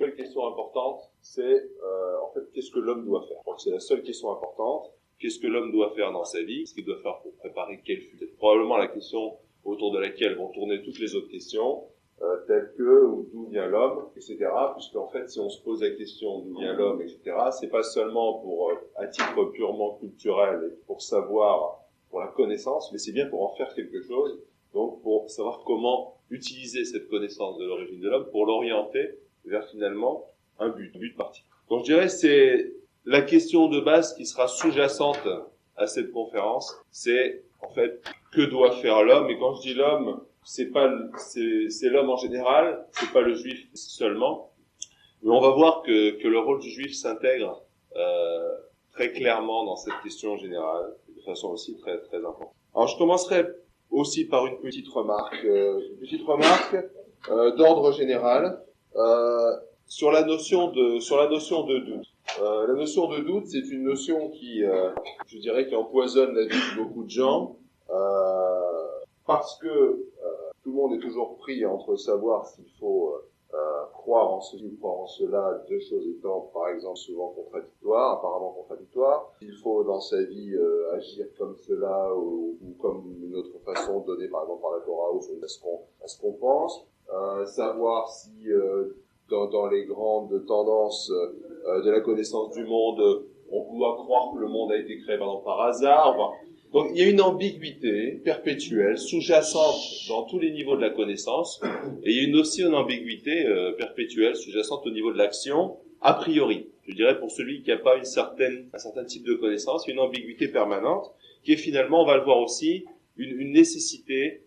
La seule question importante, c'est en fait qu'est-ce que l'homme doit faire. Donc c'est la seule question importante. Qu'est-ce que l'homme doit faire dans sa vie? Qu'est-ce qu'il doit faire pour préparer quel futur? C'est probablement la question autour de laquelle vont tourner toutes les autres questions, telles que d'où vient l'homme, etc. Puisqu'en fait, si on se pose la question d'où vient l'homme, etc., c'est pas seulement pour à titre purement culturel et pour savoir, pour la connaissance, mais c'est bien pour en faire quelque chose. Donc pour savoir comment utiliser cette connaissance de l'origine de l'homme pour l'orienter vers finalement un but parti. Donc je dirais c'est la question de base qui sera sous-jacente à cette conférence, c'est en fait que doit faire l'homme. Et quand je dis l'homme, c'est l'homme en général, c'est pas le juif seulement. Mais on va voir que le rôle du juif s'intègre très clairement dans cette question générale, de façon aussi très très importante. Alors je commencerai aussi par une petite remarque d'ordre général sur la notion de doute. La notion de doute, c'est une notion qui, je dirais, qui empoisonne la vie de beaucoup de gens, parce que tout le monde est toujours pris entre savoir s'il faut croire en ceci ou croire en cela, deux choses étant, par exemple, souvent apparemment contradictoires. Il faut, dans sa vie, agir comme cela ou comme une autre façon donnée, par exemple, par la Torah ou à ce qu'on pense. Savoir si, dans les grandes tendances de la connaissance du monde, on doit croire que le monde a été créé, par exemple, par hasard. Enfin, donc, il y a une ambiguïté perpétuelle, sous-jacente dans tous les niveaux de la connaissance, et il y a aussi une ambiguïté perpétuelle, sous-jacente au niveau de l'action, a priori. Je dirais pour celui qui n'a pas un certain type de connaissance, une ambiguïté permanente, qui est finalement, on va le voir aussi, une nécessité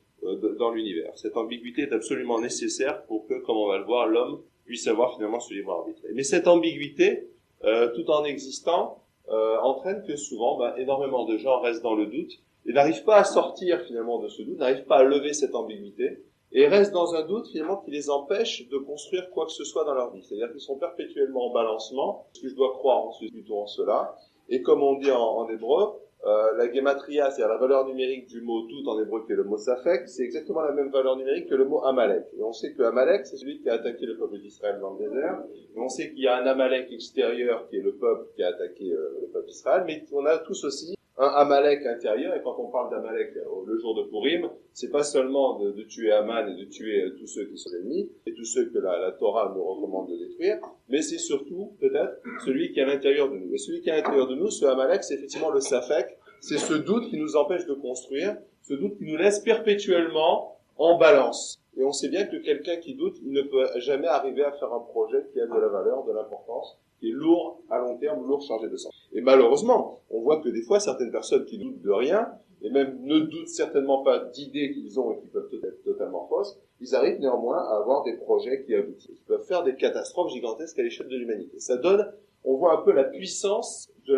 dans l'univers. Cette ambiguïté est absolument nécessaire pour que, comme on va le voir, l'homme puisse avoir finalement ce libre arbitre. Mais cette ambiguïté, tout en existant, entraîne que souvent, énormément de gens restent dans le doute et n'arrivent pas à sortir finalement de ce doute, n'arrivent pas à lever cette ambiguïté et restent dans un doute finalement qui les empêche de construire quoi que ce soit dans leur vie. C'est-à-dire qu'ils sont perpétuellement en balancement. Est-ce que je dois croire en ceci plutôt en cela? Et comme on dit en hébreu, la gematria, c'est-à-dire la valeur numérique du mot doute en hébreu qui est le mot safek, c'est exactement la même valeur numérique que le mot Amalek. Et on sait que Amalek, c'est celui qui a attaqué le peuple d'Israël dans le désert. Et on sait qu'il y a un Amalek extérieur qui est le peuple qui a attaqué le peuple d'Israël, mais on a tous aussi un Amalek intérieur. Et quand on parle d'Amalek le jour de Purim, c'est pas seulement de tuer Aman et de tuer tous ceux qui sont ennemis et tous ceux que la Torah nous recommande de détruire, mais c'est surtout peut-être celui qui est à l'intérieur de nous. Et celui qui est à l'intérieur de nous, ce Amalek, c'est effectivement le Safek, c'est ce doute qui nous empêche de construire, ce doute qui nous laisse perpétuellement en balance. Et on sait bien que quelqu'un qui doute, il ne peut jamais arriver à faire un projet qui a de la valeur, de l'importance, qui est lourd à long terme, lourd chargé de sens. Et malheureusement, on voit que des fois, certaines personnes qui doutent de rien, et même ne doutent certainement pas d'idées qu'ils ont et qui peuvent être totalement fausses, ils arrivent néanmoins à avoir des projets qui aboutissent. Ils peuvent faire des catastrophes gigantesques à l'échelle de l'humanité. Ça donne, on voit un peu la puissance de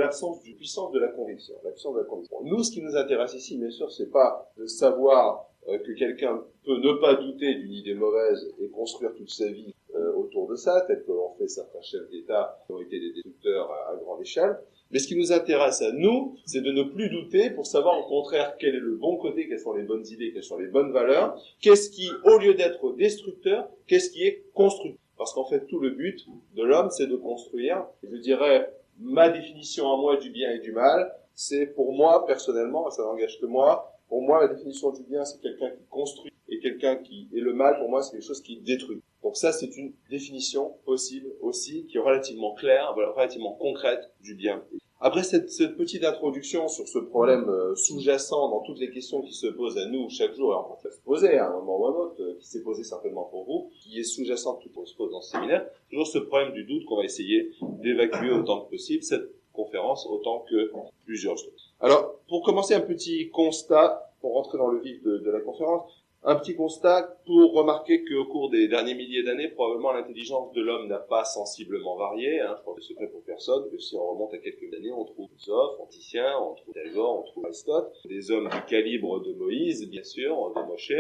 puissance de la conviction. La puissance de la conviction. Nous, ce qui nous intéresse ici, bien sûr, c'est pas de savoir que quelqu'un peut ne pas douter d'une idée mauvaise et construire toute sa vie autour de ça, tel que l'ont fait certains chefs d'État qui ont été des destructeurs à grande échelle. Mais ce qui nous intéresse à nous, c'est de ne plus douter pour savoir au contraire quel est le bon côté, quelles sont les bonnes idées, quelles sont les bonnes valeurs, qu'est-ce qui, au lieu d'être destructeur, qu'est-ce qui est constructeur. Parce qu'en fait, tout le but de l'homme, c'est de construire. Et je dirais, ma définition à moi du bien et du mal, c'est pour moi, personnellement, ça n'engage que moi, pour moi, la définition du bien, c'est quelqu'un qui construit, et le mal, pour moi, c'est quelque chose qui détruit. Donc ça, c'est une définition possible aussi, qui est relativement claire, relativement concrète du bien. Après cette petite introduction sur ce problème sous-jacent dans toutes les questions qui se posent à nous chaque jour, et en fait, se poser à un moment ou à un autre, qui s'est posé certainement pour vous, qui est sous-jacent tout ce qu'on se pose dans ce séminaire, toujours ce problème du doute qu'on va essayer d'évacuer autant que possible, cette conférence autant que plusieurs choses. Alors, pour commencer un petit constat, pour rentrer dans le vif de la conférence, un petit constat pour remarquer qu'au cours des derniers milliers d'années, probablement l'intelligence de l'homme n'a pas sensiblement varié. Je crois que c'est secret pour personne, que si on remonte à quelques années, on trouve Philosophe, Titien, on trouve Talgor, on trouve Aristote, des hommes du calibre de Moïse, bien sûr, de Moshe.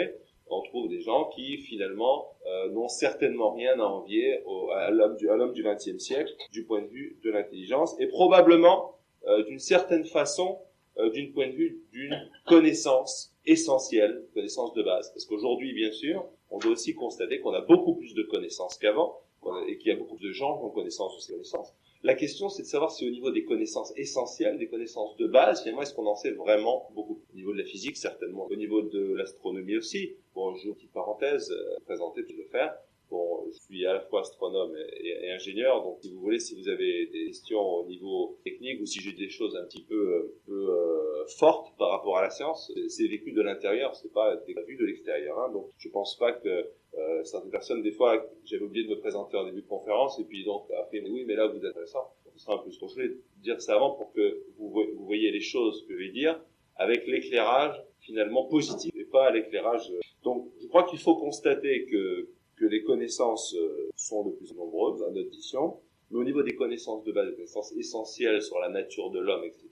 On trouve des gens qui, finalement, n'ont certainement rien à envier à l'homme du XXe siècle, du point de vue de l'intelligence, et probablement, d'une certaine façon, d'une point de vue d'une connaissance essentielle, connaissance de base. Parce qu'aujourd'hui, bien sûr, on doit aussi constater qu'on a beaucoup plus de connaissances qu'avant, et qu'il y a beaucoup de gens qui ont connaissance de ces connaissances. La question, c'est de savoir si au niveau des connaissances essentielles, des connaissances de base, finalement, est-ce qu'on en sait vraiment beaucoup? Au niveau de la physique, certainement. Au niveau de l'astronomie aussi. Bon, je vous une petite parenthèse, présenter, puis le faire. Bon, je suis à la fois astronome et ingénieur, donc si vous voulez, si vous avez des questions au niveau technique ou si j'ai des choses un petit peu fortes par rapport à la science, c'est vécu de l'intérieur, c'est pas vu de l'extérieur. Hein, donc je pense pas que certaines personnes, des fois, j'avais oublié de me présenter en début de conférence et puis donc après, oui, mais là vous êtes intéressant. Ce sera un peu ce que je voulais dire ça avant pour que vous voyez les choses que je vais dire avec l'éclairage finalement positif et pas l'éclairage. Donc je crois qu'il faut constater que les connaissances sont de plus en nombreuses à notre vision, mais au niveau des connaissances de base, des connaissances essentielles sur la nature de l'homme, etc.,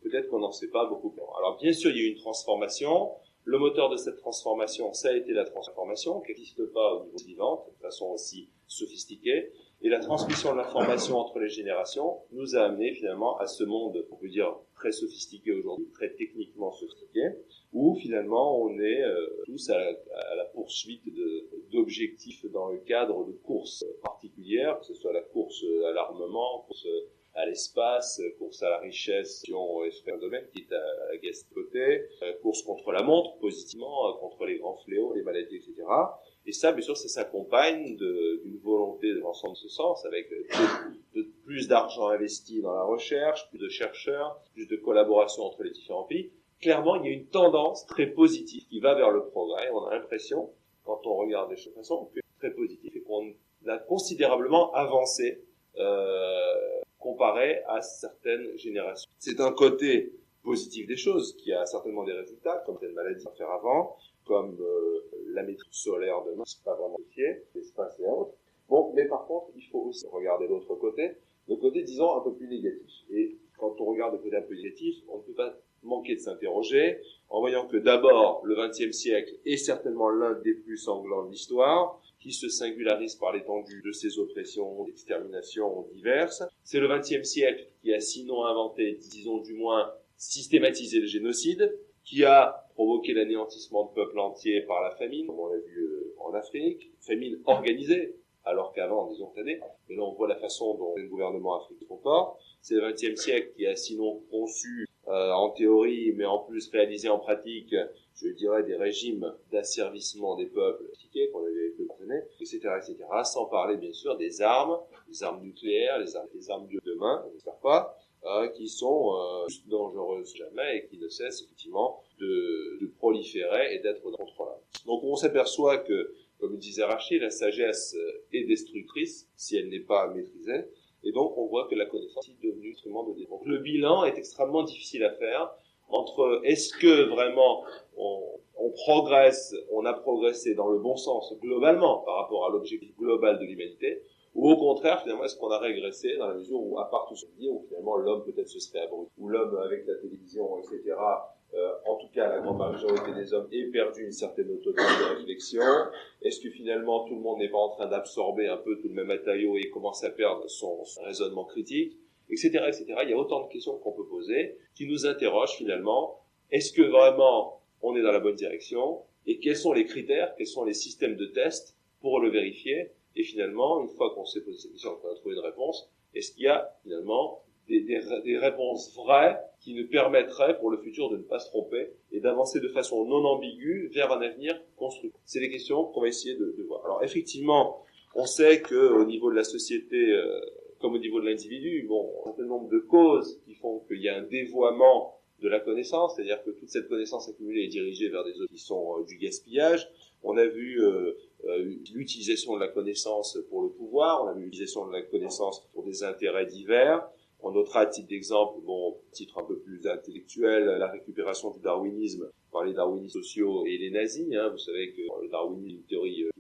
peut-être qu'on n'en sait pas beaucoup plus. Alors bien sûr, il y a eu une transformation. Le moteur de cette transformation, ça a été la transformation, qui n'existe pas au niveau vivant, de façon aussi sophistiquée. Et la transmission de l'information entre les générations nous a amené finalement à ce monde, on peut dire, très sophistiqué aujourd'hui, très techniquement sophistiqué, où finalement on est tous à la poursuite d'objectifs dans le cadre de courses particulières, que ce soit la course à l'armement, course à l'espace, course à la richesse, si on fait un domaine qui est à la gastricoté, course contre la montre, positivement, contre les grands fléaux, les maladies, etc. Et ça, bien sûr, ça s'accompagne d'une volonté de l'ensemble de ce sens, avec de plus d'argent investi dans la recherche, plus de chercheurs, plus de collaboration entre les différents pays. Clairement, il y a une tendance très positive qui va vers le progrès. On a l'impression, quand on regarde les choses de façon, que c'est très positif et qu'on a considérablement avancé comparé à certaines générations. C'est un côté positif des choses qui a certainement des résultats, comme telle maladie à faire avant, comme la maîtrise solaire demain, c'est pas vraiment fier, l'espace et autres. Bon, mais par contre, il faut aussi regarder l'autre côté, le côté, disons, un peu plus négatif. Et quand on regarde le côté un peu négatif, on ne peut pas manquer de s'interroger, en voyant que d'abord, le XXe siècle est certainement l'un des plus sanglants de l'histoire, qui se singularise par l'étendue de ses oppressions, d'exterminations diverses. C'est le XXe siècle qui a sinon inventé, disons du moins, systématisé le génocide, qui a provoqué l'anéantissement de peuples entiers par la famine, comme on l'a vu en Afrique, famine organisée, alors qu'avant, disons cette année, mais là on voit la façon dont le gouvernement africain se comporte. C'est le XXe siècle qui a sinon conçu en théorie, mais en plus réalisé en pratique, je dirais, des régimes d'asservissement des peuples qu'on avait années, etc., sans parler bien sûr des armes nucléaires, les armes de demain, on n'espère pas, qui sont plus dangereuses que jamais et qui ne cessent effectivement de proliférer et d'être contrôlables. Donc on s'aperçoit que, comme disait Rachid, la sagesse est destructrice si elle n'est pas maîtrisée. Et donc, on voit que la connaissance est devenue instrument de développement. Donc, le bilan est extrêmement difficile à faire entre est-ce que vraiment on progresse, on a progressé dans le bon sens globalement par rapport à l'objectif global de l'humanité, ou au contraire, finalement, est-ce qu'on a régressé dans la mesure où, à part tout ce qu'on dit, où finalement l'homme peut-être se serait abruti, ou l'homme avec la télévision, etc., en tout cas la grande majorité des hommes ait perdu une certaine autonomie de réflexion. Est-ce que finalement tout le monde n'est pas en train d'absorber un peu tout le même matériau et commence à perdre son raisonnement critique, etc., etc. Il y a autant de questions qu'on peut poser qui nous interrogent finalement. Est-ce que vraiment on est dans la bonne direction et quels sont les critères, quels sont les systèmes de test pour le vérifier? Et finalement, une fois qu'on s'est posé cette question, qu'on a trouvé une réponse, est-ce qu'il y a finalement des réponses vraies qui nous permettraient pour le futur de ne pas se tromper et d'avancer de façon non ambiguë vers un avenir constructif? C'est les questions qu'on va essayer de voir. Alors effectivement, on sait qu'au niveau de la société, comme au niveau de l'individu, bon, un certain nombre de causes qui font qu'il y a un dévoiement de la connaissance, c'est-à-dire que toute cette connaissance accumulée est dirigée vers des œuvres qui sont du gaspillage. On a vu l'utilisation de la connaissance pour le pouvoir, on a vu l'utilisation de la connaissance pour des intérêts divers. On notera à titre d'exemple, titre un peu plus intellectuel, la récupération du darwinisme par les darwinistes sociaux et les nazis. Vous savez que le darwinisme est une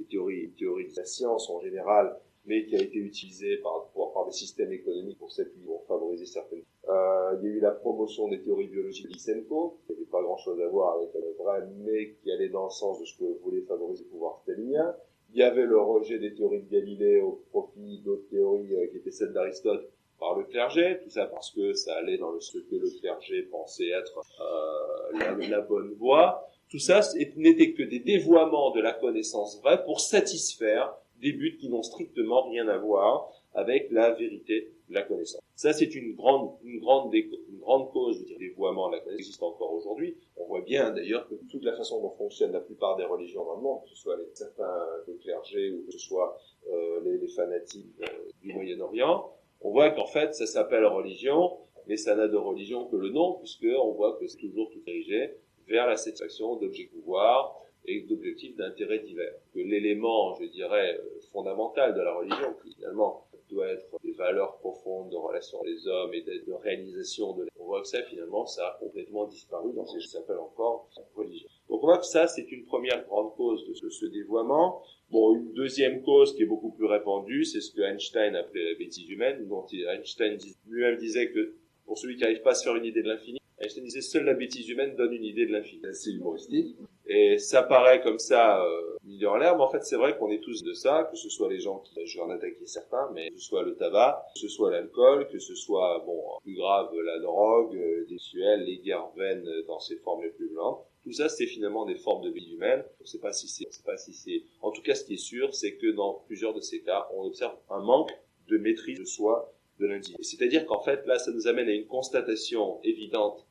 théorie de la science en général, mais qui a été utilisée par des systèmes économiques pour s'appuyer, pour favoriser certaines. Il y a eu la promotion des théories biologiques de Lysenko, qui n'avait pas grand-chose à voir avec le vrai, mais qui allait dans le sens de ce que voulait favoriser le pouvoir stalinien. Il y avait le rejet des théories de Galilée au profit d'autres théories qui étaient celles d'Aristote par le clergé, tout ça parce que ça allait dans ce que le clergé pensait être la bonne voie. Tout ça n'était que des dévoiements de la connaissance vraie pour satisfaire des buts qui n'ont strictement rien à voir avec la vérité de la connaissance. Ça, c'est une grande cause du dévoiement de la connaissance qui existe encore aujourd'hui. On voit bien d'ailleurs que toute la façon dont fonctionnent la plupart des religions dans le monde, que ce soit certains clergés ou que ce soit les fanatiques du Moyen-Orient, on voit qu'en fait, ça s'appelle religion, mais ça n'a de religion que le nom, puisqu'on voit que c'est toujours tout dirigé vers la satisfaction d'objectifs de pouvoir et d'objectifs d'intérêt divers. Que l'élément, je dirais, fondamental de la religion, qui finalement doit être des valeurs profondes de relation des hommes et de réalisation de on voit que ça, finalement, ça a complètement disparu dans ce qui s'appelle encore religion. Donc on voit que ça, c'est une première grande cause de ce dévoiement. Bon, une deuxième cause qui est beaucoup plus répandue, c'est ce que Einstein appelait la bêtise humaine, dont Einstein lui-même disait que pour celui qui n'arrive pas à se faire une idée de l'infini, Einstein disait seule la bêtise humaine donne une idée de l'infini. C'est humoristique. Et ça paraît comme ça, milieu en l'air, mais en fait c'est vrai qu'on est tous de ça, que ce soit les gens qui, je vais en attaquer certains, mais que ce soit le tabac, que ce soit l'alcool, que ce soit, bon, plus grave, la drogue, les sexuels, les guerres vaines dans ses formes les plus violentes. Tout ça, c'est finalement des formes de vie humaine. On ne sait pas si c'est, en tout cas, ce qui est sûr, c'est que dans plusieurs de ces cas, on observe un manque de maîtrise de soi de l'individu. C'est-à-dire qu'en fait, là, ça nous amène à une constatation évidente,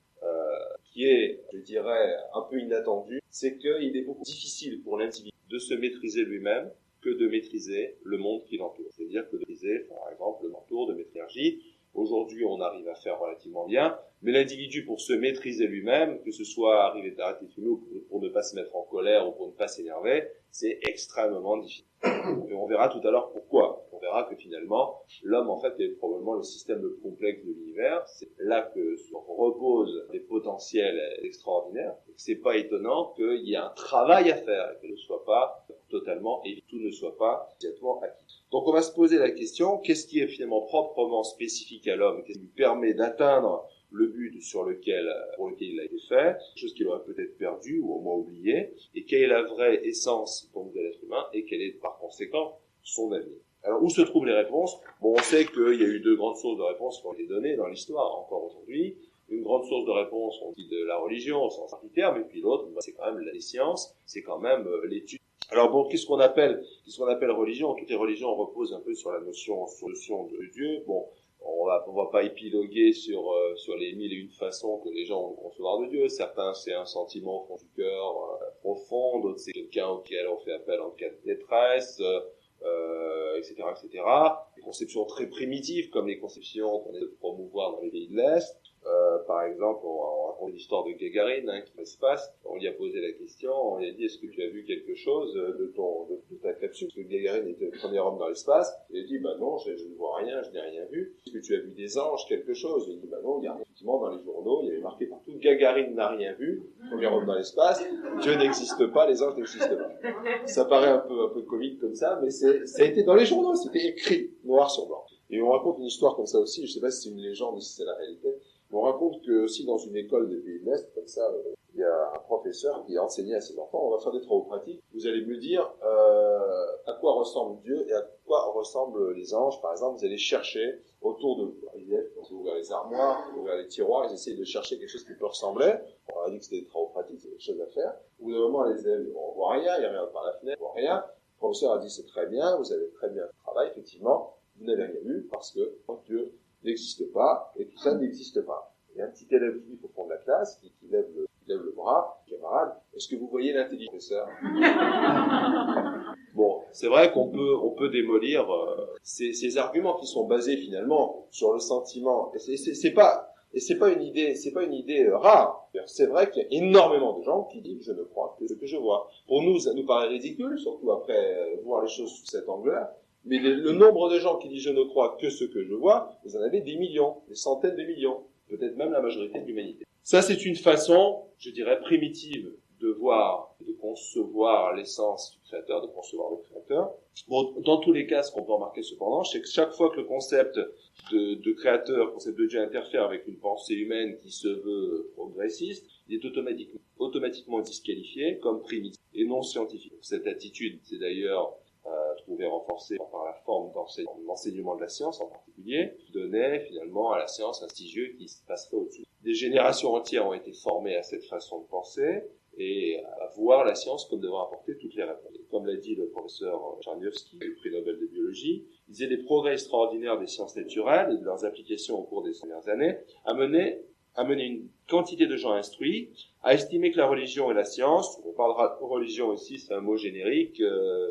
qui est, je dirais, un peu inattendue, c'est qu'il est beaucoup difficile pour l'individu de se maîtriser lui-même que de maîtriser le monde qui l'entoure. C'est-à-dire que de maîtriser, par exemple, le mentor de notre énergie. Aujourd'hui, on arrive à faire relativement bien, mais l'individu, pour se maîtriser lui-même, que ce soit arriver à arrêter de fumer ou pour ne pas se mettre en colère ou pour ne pas s'énerver, c'est extrêmement difficile. Et on verra tout à l'heure pourquoi. On verra que finalement, l'homme, en fait, est probablement le système le plus complexe de l'univers. C'est là que reposent des potentiels extraordinaires. Et que c'est pas étonnant qu'il y ait un travail à faire et que ne soit pas totalement évident, tout ne soit pas immédiatement acquis. Donc on va se poser la question, qu'est-ce qui est finalement proprement spécifique à l'homme, qu'est-ce qui lui permet d'atteindre le but pour lequel il a été fait, quelque chose qu'il aurait peut-être perdu ou au moins oublié, et quelle est la vraie essence de l'être humain, et quel est par conséquent son avenir. Alors où se trouvent les réponses? Bon, on sait qu'il y a eu deux grandes sources de réponses qui ont été données dans l'histoire encore aujourd'hui. Une grande source de réponse, on dit de la religion au sens arbitraire, mais puis l'autre, c'est quand même les sciences, c'est quand même l'étude. Alors bon, qu'est-ce qu'on appelle religion? Toutes les religions reposent un peu sur la notion de Dieu. Bon, on va pas épiloguer sur les 1001 façons que les gens ont de concevoir de Dieu. Certains, c'est un sentiment au fond du cœur profond, d'autres, c'est quelqu'un auquel on fait appel en cas de détresse, etc., etc. Des conceptions très primitives, comme les conceptions qu'on essaie de promouvoir dans les pays de l'Est. Par exemple, on raconte l'histoire de Gagarine, qui l'espace. On lui a posé la question, on lui a dit, est-ce que tu as vu quelque chose de ta capsule? Parce que Gagarine était le premier homme dans l'espace. Il a dit, non, je ne vois rien, je n'ai rien vu. Est-ce que tu as vu des anges, quelque chose? Il a dit, non, il y a effectivement dans les journaux, il y avait marqué partout, Gagarine n'a rien vu, premier homme dans l'espace, Dieu n'existe pas, les anges n'existent pas. Ça paraît un peu comique comme ça, mais ça a été dans les journaux, c'était écrit, noir sur blanc. Et on raconte une histoire comme ça aussi, je ne sais pas si c'est une légende ou si c'est la réalité. On raconte que aussi dans une école des pays de l'Est, comme ça, il y a un professeur qui a enseigné à ses enfants, on va faire des travaux pratiques, vous allez me dire à quoi ressemble Dieu et à quoi ressemblent les anges, par exemple, vous allez chercher autour de vous. Ils ont ouvert les armoires, ils ont ouvert les tiroirs, ils essayent de chercher quelque chose qui peut ressembler. On a dit que c'était des travaux pratiques, c'est des choses à faire. Au bout d'un moment, les élèves, on voit rien, ils regardent par la fenêtre, on voit rien. Le professeur a dit c'est très bien, vous avez très bien fait le travail, effectivement, vous n'avez rien vu parce que Dieu n'existe pas, et tout ça n'existe pas. Il y a un petit élève juif au fond de la classe qui lève le bras, camarade, est-ce que vous voyez l'intelligence, professeur? Bon, c'est vrai qu'on peut démolir ces arguments qui sont basés finalement sur le sentiment. Et c'est pas une idée rare. C'est vrai qu'il y a énormément de gens qui disent je ne crois que ce que je vois. Pour nous, ça nous paraît ridicule, surtout après voir les choses sous cet angle-là. Mais le nombre de gens qui disent je ne crois que ce que je vois, vous en avez des millions, des centaines de millions, peut-être même la majorité de l'humanité. Ça, c'est une façon, je dirais, primitive de voir, de concevoir l'essence du créateur, de concevoir le créateur. Bon, dans tous les cas, ce qu'on peut remarquer cependant, c'est que chaque fois que le concept de créateur, le concept de Dieu interfère avec une pensée humaine qui se veut progressiste, il est automatiquement disqualifié comme primitif et non scientifique. Cette attitude, c'est d'ailleurs trouvé renforcé par la forme d'enseignement de la science en particulier, qui donnait finalement à la science un prestigieux qui se passerait au-dessus. Des générations entières ont été formées à cette façon de penser et à voir la science comme devant apporter toutes les réponses. Comme l'a dit le professeur Czarniowski, le prix Nobel de biologie, il disait les progrès extraordinaires des sciences naturelles et de leurs applications au cours des dernières années amené une quantité de gens instruits à estimer que la religion et la science, on parlera de religion ici, c'est un mot générique,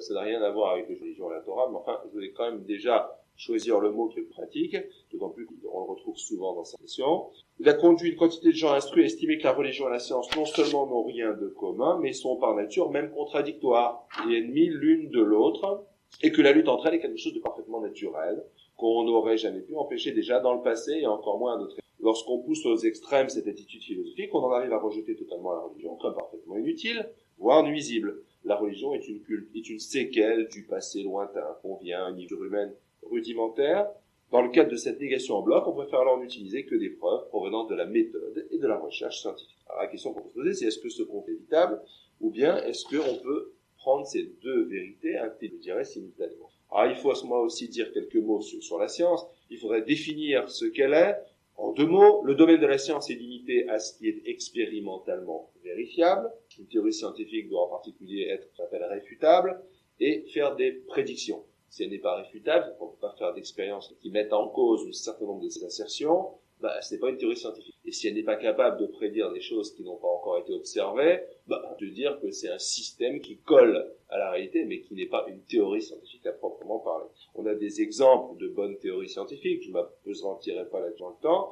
ça n'a rien à voir avec la religion et la Torah, mais enfin, je voulais quand même déjà choisir le mot qui est pratique, d'autant plus qu'on le retrouve souvent dans cette question. Il a conduit une quantité de gens instruits à estimer que la religion et la science non seulement n'ont rien de commun, mais sont par nature même contradictoires et ennemies l'une de l'autre, et que la lutte entre elles est quelque chose de parfaitement naturel, qu'on n'aurait jamais pu empêcher déjà dans le passé et encore moins à notre époque. Lorsqu'on pousse aux extrêmes cette attitude philosophique, on en arrive à rejeter totalement la religion comme parfaitement inutile, voire nuisible. La religion est une séquelle du passé lointain, qu'on vient à une nature humaine rudimentaire. Dans le cadre de cette négation en bloc, on préfère alors n'utiliser que des preuves provenant de la méthode et de la recherche scientifique. Alors la question qu'on peut se poser, c'est est-ce que ce compte est évitable, ou bien est-ce qu'on peut prendre ces deux vérités, je dirais, simultanément. Alors il faut à ce moment aussi dire quelques mots sur la science. Il faudrait définir ce qu'elle est. En deux mots, le domaine de la science est limité à ce qui est expérimentalement vérifiable. Une théorie scientifique doit en particulier être ce qu'on appelle réfutable et faire des prédictions. Si elle n'est pas réfutable, on ne peut pas faire d'expériences qui mettent en cause un certain nombre de ces assertions, ce n'est pas une théorie scientifique. Et si elle n'est pas capable de prédire des choses qui n'ont pas encore été observées, de dire que c'est un système qui colle à la réalité, mais qui n'est pas une théorie scientifique à proprement parler. On a des exemples de bonnes théories scientifiques, je ne m'apesantirai pas là-dessus dans le temps,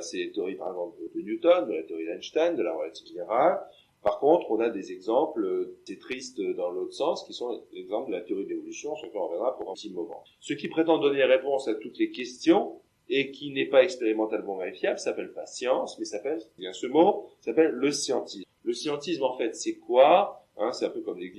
c'est les théories par exemple de Newton, de la théorie d'Einstein, de la relativité générale. Par contre, on a des exemples, c'est triste dans l'autre sens, qui sont l'exemple de la théorie de l'évolution, sur lequel on reviendra pour un petit moment. Ceux qui prétendent donner réponse à toutes les questions, et qui n'est pas expérimentalement vérifiable, s'appelle pas science, mais s'appelle le scientisme. Le scientisme, en fait, c'est quoi? C'est un peu comme les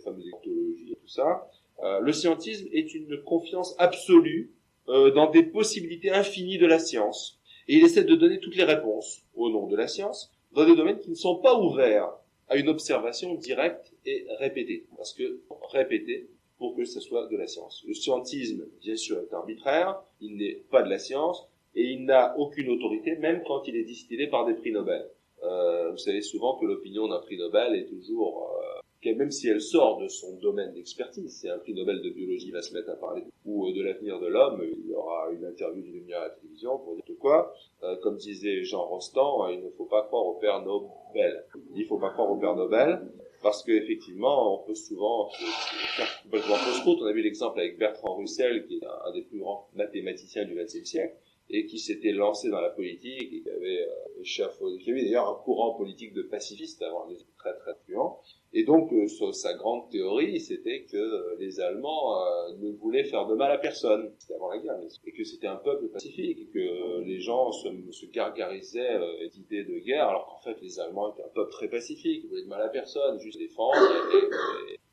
fameuses ontologies et tout ça. Le scientisme est une confiance absolue dans des possibilités infinies de la science. Et il essaie de donner toutes les réponses au nom de la science dans des domaines qui ne sont pas ouverts à une observation directe et répétée. Parce que répéter pour que ce soit de la science. Le scientisme, bien sûr, est arbitraire, il n'est pas de la science, et il n'a aucune autorité, même quand il est distillé par des prix Nobel. Vous savez souvent que l'opinion d'un prix Nobel est toujours, même si elle sort de son domaine d'expertise, si un prix Nobel de biologie va se mettre à parler ou de l'avenir de l'homme, il y aura une interview d'une demi-heure à la télévision pour dire quoi. Comme disait Jean Rostand, il ne faut pas croire au père Nobel. Il ne faut pas croire au père Nobel, parce qu'effectivement, on peut souvent faire complètement fausse route. On a vu l'exemple avec Bertrand Russell, qui est un des plus grands mathématiciens du XXe siècle, et qui s'était lancé dans la politique, et qui avait échafaudé, qui avait d'ailleurs un courant politique de pacifiste, avant des très très influents. Et donc, sa grande théorie, c'était que les Allemands ne voulaient faire de mal à personne. C'était avant la guerre, et que c'était un peuple pacifique, et que les gens se gargarisaient d'idées de guerre, alors qu'en fait, les Allemands étaient un peuple très pacifique, ils voulaient de mal à personne, juste défendre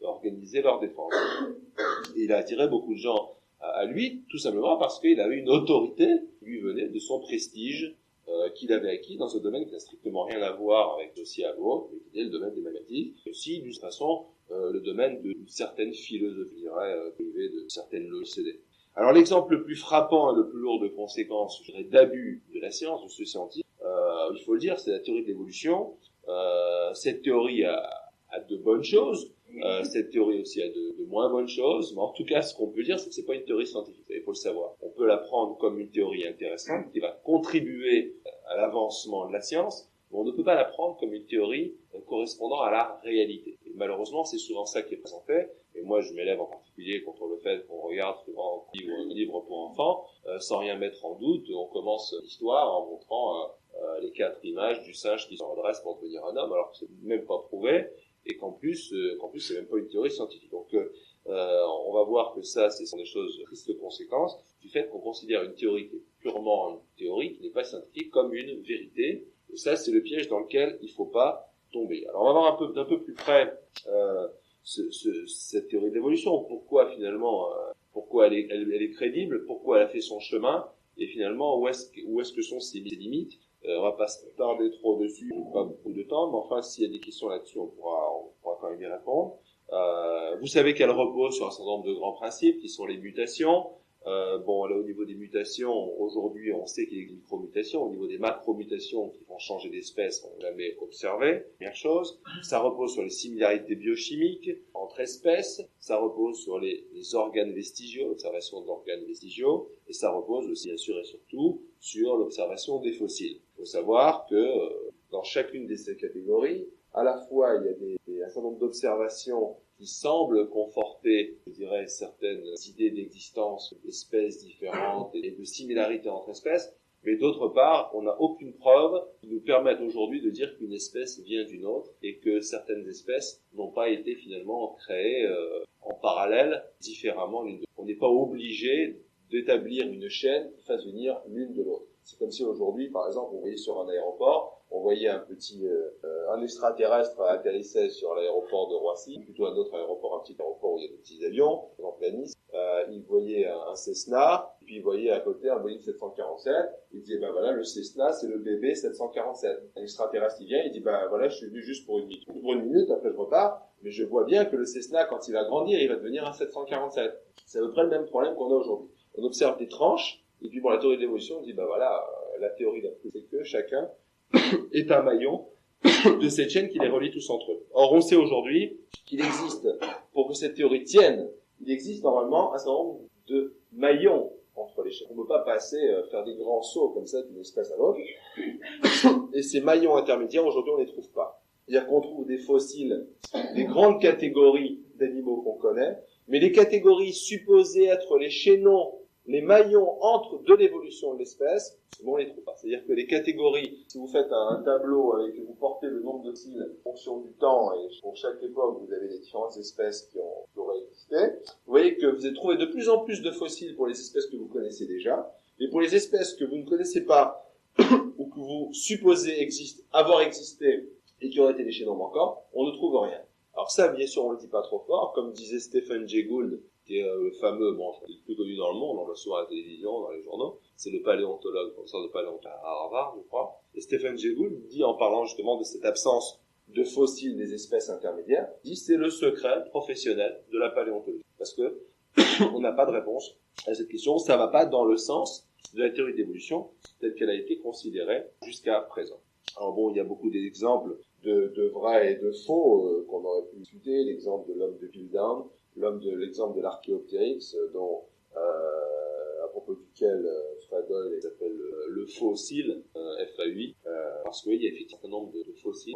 et organiser leur défense. Et il a attiré beaucoup de gens à lui, tout simplement parce qu'il avait une autorité qui lui venait de son prestige qu'il avait acquis dans ce domaine qui n'a strictement rien à voir avec le social ou autre, mais qui est le domaine des mathématiques, et aussi, d'une façon, le domaine d'une certaine philosophie, je dirais, privée de certaines logiques. Alors, l'exemple le plus frappant et le plus lourd de conséquences, je dirais, d'abus de la science, de ce scientifique, il faut le dire, c'est la théorie de l'évolution. Cette théorie a de bonnes choses, cette théorie aussi a de moins bonnes choses, mais en tout cas, ce qu'on peut dire, c'est que c'est pas une théorie scientifique, il faut le savoir. On peut la prendre comme une théorie intéressante qui va contribuer à l'avancement de la science, mais on ne peut pas la prendre comme une théorie correspondant à la réalité. Et malheureusement, c'est souvent ça qui est présenté, et moi je m'élève en particulier contre le fait qu'on regarde souvent un livre pour enfants, sans rien mettre en doute, on commence l'histoire en montrant les 4 images du singe qui se redresse pour devenir un homme, alors que c'est même pas prouvé, et qu'en plus c'est même pas une théorie scientifique. Donc on va voir que ça, ce sont des choses de tristes conséquences du fait qu'on considère une théorie qui est purement une théorie, qui n'est pas scientifique, comme une vérité. Et ça, c'est le piège dans lequel il faut pas tomber. Alors on va voir d'un peu plus près cette théorie de l'évolution. Pourquoi finalement, pourquoi elle est crédible, pourquoi elle a fait son chemin, et finalement où est-ce que sont ses limites. On va pas se tarder trop dessus, pas beaucoup de temps, mais enfin, s'il y a des questions là-dessus, on pourra quand même y répondre. Vous savez qu'elle repose sur un certain nombre de grands principes, qui sont les mutations, Bon, là, au niveau des mutations, aujourd'hui, on sait qu'il y a des micromutations. Au niveau des macromutations qui vont changer d'espèce, on n'a jamais observé. Première chose, ça repose sur les similarités biochimiques entre espèces, ça repose sur les organes vestigiaux, l'observation d'organes vestigiaux, et ça repose aussi, bien sûr et surtout, sur l'observation des fossiles. Il faut savoir que dans chacune de ces catégories, à la fois, il y a un certain nombre d'observations qui semblent conforter, je dirais, certaines idées d'existence d'espèces différentes et de similarité entre espèces, mais d'autre part, on n'a aucune preuve qui nous permette aujourd'hui de dire qu'une espèce vient d'une autre et que certaines espèces n'ont pas été finalement créées en parallèle, différemment l'une de l'autre. On n'est pas obligé d'établir une chaîne qui fasse venir l'une de l'autre. C'est comme si aujourd'hui, par exemple, on voyait sur un aéroport, on voyait un extraterrestre atterrissait sur l'aéroport de Roissy, plutôt un autre aéroport, un petit aéroport où il y a des petits avions, par exemple à Nice. Il voyait un Cessna, puis il voyait à côté un Boeing 747. Il disait, voilà, le Cessna, c'est le bébé 747. Un extraterrestre, il vient, il dit, voilà, je suis venu juste pour une minute, après je repars, mais je vois bien que le Cessna, quand il va grandir, il va devenir un 747. C'est à peu près le même problème qu'on a aujourd'hui. On observe des tranches, et puis la théorie de l'évolution, on dit, la théorie d'après, c'est que chacun est un maillon de cette chaîne qui les relie tous entre eux. Or, on sait aujourd'hui qu'il existe, pour que cette théorie tienne, il existe normalement un certain nombre de maillons entre les chaînes. On ne peut pas faire des grands sauts comme ça d'une espèce à l'autre. Et ces maillons intermédiaires, aujourd'hui, on ne les trouve pas. C'est-à-dire qu'on trouve des fossiles, des grandes catégories d'animaux qu'on connaît, mais les catégories supposées être les chaînons, les maillons entre de l'évolution de l'espèce, on les trouve pas. C'est-à-dire que les catégories, si vous faites un tableau avec, vous portez le nombre de fossiles en fonction du temps, et pour chaque époque, vous avez les différentes espèces qui auraient existé, vous voyez que vous allez trouver de plus en plus de fossiles pour les espèces que vous connaissez déjà, mais pour les espèces que vous ne connaissez pas, ou que vous supposez avoir existé, et qui auraient été des chaînons manquants, on ne trouve rien. Alors ça, bien sûr, on le dit pas trop fort, comme disait Stephen Jay Gould, qui est le fameux, le plus connu dans le monde, on le voit souvent à la télévision, dans les journaux, c'est le paléontologue, professeur de paléontologie à Harvard, je crois. Et Stephen Jay Gould dit, en parlant justement de cette absence de fossiles des espèces intermédiaires, dit c'est le secret professionnel de la paléontologie. Parce que on n'a pas de réponse à cette question, ça va pas dans le sens de la théorie d'évolution telle qu'elle a été considérée jusqu'à présent. Alors bon, il y a beaucoup d'exemples de vrais et de faux qu'on aurait pu discuter, l'exemple de l'homme de Piltdown, l'exemple de l'Archéoptérix, dont à propos duquel Fred Hoyle s'appelle le fossile, FAUI, parce qu'il y a effectivement un nombre de fossiles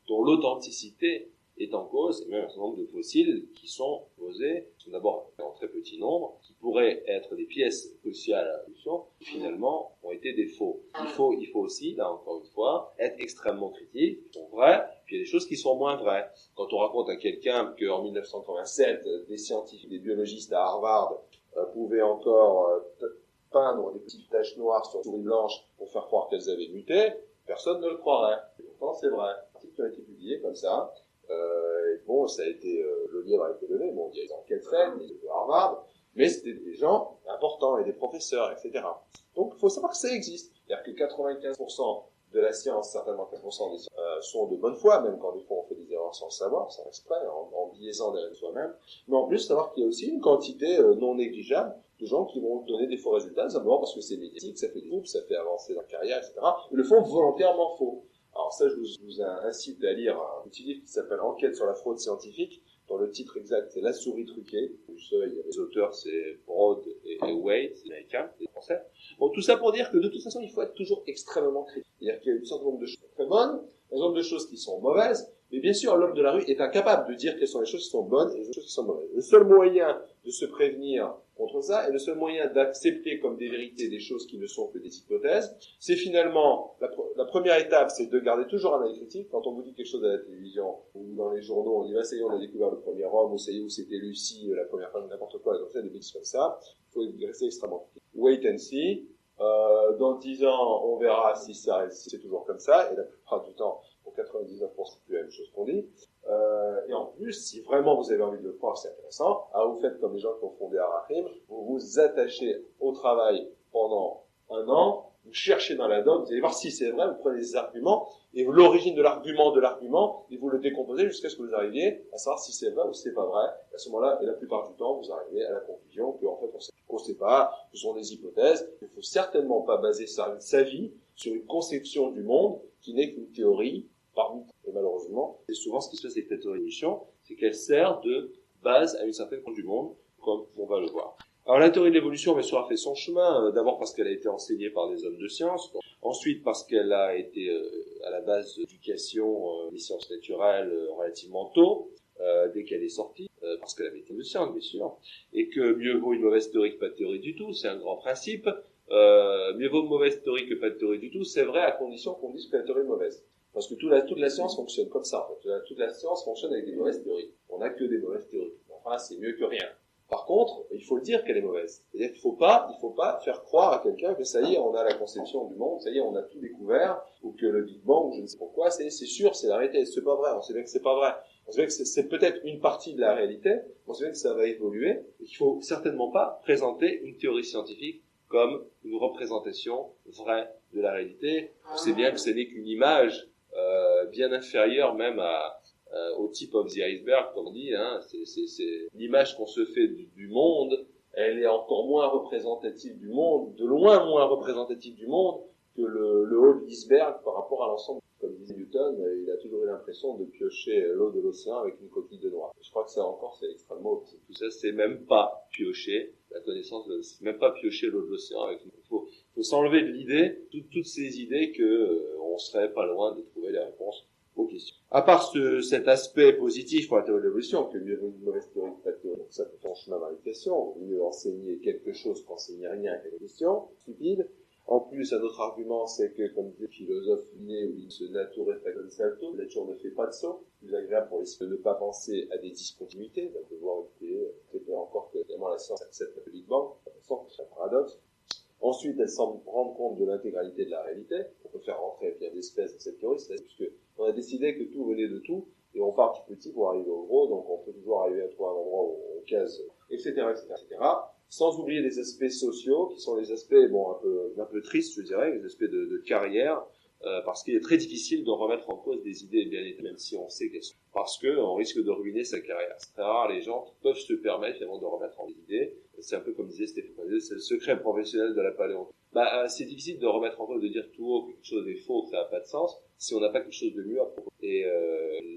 dont l'authenticité est en cause, et même un certain nombre de fossiles qui sont posés, sont d'abord en très petit nombre, qui pourraient être des pièces cruciales à l'évolution, qui finalement ont été des faux. Il faut aussi, là encore une fois, être extrêmement critique, qui sont vrais, puis il y a des choses qui sont moins vraies. Quand on raconte à quelqu'un qu'en 1987, des scientifiques, des biologistes à Harvard pouvaient encore peindre des petites taches noires sur une souris blanche pour faire croire qu'elles avaient muté, personne ne le croirait. Et pourtant, c'est vrai. Les articles qui ont été publiés comme ça. Ça a été, le livre a été donné, il y a des enquêtes faites, des de Harvard, mais c'était des gens importants et des professeurs, etc. Donc, il faut savoir que ça existe. C'est-à-dire que 95% de la science, certainement 4% des sciences, sont de bonne foi, même quand des fois on fait des erreurs sans le savoir, sans exprès, en biaisant derrière soi-même. Mais en plus, savoir qu'il y a aussi une quantité non négligeable de gens qui vont donner des faux résultats, simplement parce que c'est médiatique, ça fait des groupes, ça fait avancer leur carrière, etc. Et le font volontairement faux. Alors ça, je vous incite à lire un petit livre qui s'appelle Enquête sur la fraude scientifique, dont le titre exact c'est La souris truquée. Les auteurs c'est Broad et Wade, c'est américain, c'est français. Bon, tout ça pour dire que de toute façon, il faut être toujours extrêmement critique. C'est-à-dire qu'il y a un certain nombre de choses très bonnes, un certain nombre de choses qui sont mauvaises, mais bien sûr, l'homme de la rue est incapable de dire quelles sont les choses qui sont bonnes et les choses qui sont mauvaises. Le seul moyen de se prévenir contre ça, et le seul moyen d'accepter comme des vérités des choses qui ne sont que des hypothèses, c'est finalement, la première étape, c'est de garder toujours un œil critique. Quand on vous dit quelque chose à la télévision, ou dans les journaux, on dit, ça y est, on a découvert le premier homme, ou ça y est, ou c'était Lucie, la première femme, n'importe quoi, comme ça, des bêtises comme ça. Il faut rester extrêmement critique. Wait and see. Dans 10 ans, on verra si c'est toujours comme ça, et la plupart du temps, pour 99%, c'est plus la même chose qu'on dit. Et en plus, si vraiment vous avez envie de le croire, c'est intéressant. Alors vous faites comme les gens qui ont fondé Arachim, vous vous attachez au travail pendant 1 an, vous cherchez dans la doc, vous allez voir si c'est vrai, vous prenez des arguments, et l'origine de l'argument, et vous le décomposez jusqu'à ce que vous arriviez à savoir si c'est vrai ou si c'est pas vrai. À ce moment-là, et la plupart du temps, vous arrivez à la conclusion qu'en fait, on sait pas, ce sont des hypothèses. Il faut certainement pas baser sa vie sur une conception du monde qui n'est qu'une théorie parmi. Et malheureusement, c'est souvent ce qui se passe avec la théorie de l'évolution, c'est qu'elle sert de base à une certaine compréhension du monde, comme on va le voir. Alors la théorie de l'évolution, bien sûr, a fait son chemin, d'abord parce qu'elle a été enseignée par des hommes de science, ensuite parce qu'elle a été à la base d'éducation des sciences naturelles relativement tôt, dès qu'elle est sortie, parce qu'elle avait été de science, bien sûr, et que mieux vaut une mauvaise théorie que pas de théorie du tout, c'est un grand principe. Mieux vaut une mauvaise théorie que pas de théorie du tout, c'est vrai à condition qu'on dise que la théorie est mauvaise. Parce que toute la science fonctionne comme ça, en fait. Toute la science fonctionne avec des mauvaises théories. On n'a que des mauvaises théories. Enfin, c'est mieux que rien. Par contre, il faut le dire qu'elle est mauvaise. C'est-à-dire qu'il faut pas faire croire à quelqu'un que ça y est, on a la conception du monde, ça y est, on a tout découvert, ou que le Big Bang, ou je ne sais pourquoi, c'est sûr, c'est la réalité. C'est pas vrai. On sait bien que c'est pas vrai. On sait bien que c'est peut-être une partie de la réalité. On sait bien que ça va évoluer. Et qu'il faut certainement pas présenter une théorie scientifique comme une représentation vraie de la réalité. On sait bien que ce n'est qu'une image, bien inférieure même au tip of the iceberg, comme on dit, hein. C'est l'image qu'on se fait du monde, elle est encore moins représentative du monde, de loin moins représentative du monde que le haut de l'iceberg par rapport à l'ensemble. Comme disait Newton, il a toujours eu l'impression de piocher l'eau de l'océan avec une coquille de noix. Je crois que ça encore, c'est extrêmement optique. Tout ça, c'est même pas piocher la connaissance, c'est même pas piocher l'eau de l'océan avec une coquille. Il faut s'enlever de l'idée, toutes ces idées que on serait pas loin de trouver les réponses aux questions. À part cet aspect positif pour la théorie de l'évolution, que mieux vaut une mauvaise théorie que pas de théorie, donc ça fait son chemin dans l'éducation, mieux enseigner quelque chose qu'enseigner rien à quelque question, stupide. En plus, un autre argument, c'est que, comme disait le philosophe Linné, où il se nature factum salto, la nature ne fait pas de saut, plus agréable pour les de ne pas penser à des discontinuités, de voir une idée, etc. Encore que, évidemment, la science accepte le Big Bang, c'est un paradoxe. Ensuite, elle semble rendre compte de l'intégralité de la réalité. On peut faire rentrer plein d'espèces dans cette théorie, c'est puisque on a décidé que tout venait de tout, et on part du petit pour arriver au gros, donc on peut toujours arriver à trouver un endroit où on case, etc., etc., etc. Sans oublier les aspects sociaux, qui sont les aspects, un peu tristes, je dirais, les aspects de carrière, parce qu'il est très difficile de remettre en cause des idées bien établies, même si on sait qu'elles sont, parce que on risque de ruiner sa carrière. C'est très rare les gens qui peuvent se permettre, finalement, de remettre en idées. C'est un peu comme disait Stéphane, c'est le secret professionnel de la paléontologie. C'est difficile de remettre en cause, de dire tout haut que quelque chose est faux, que ça n'a pas de sens, si on n'a pas quelque chose de mieux à proposer. Et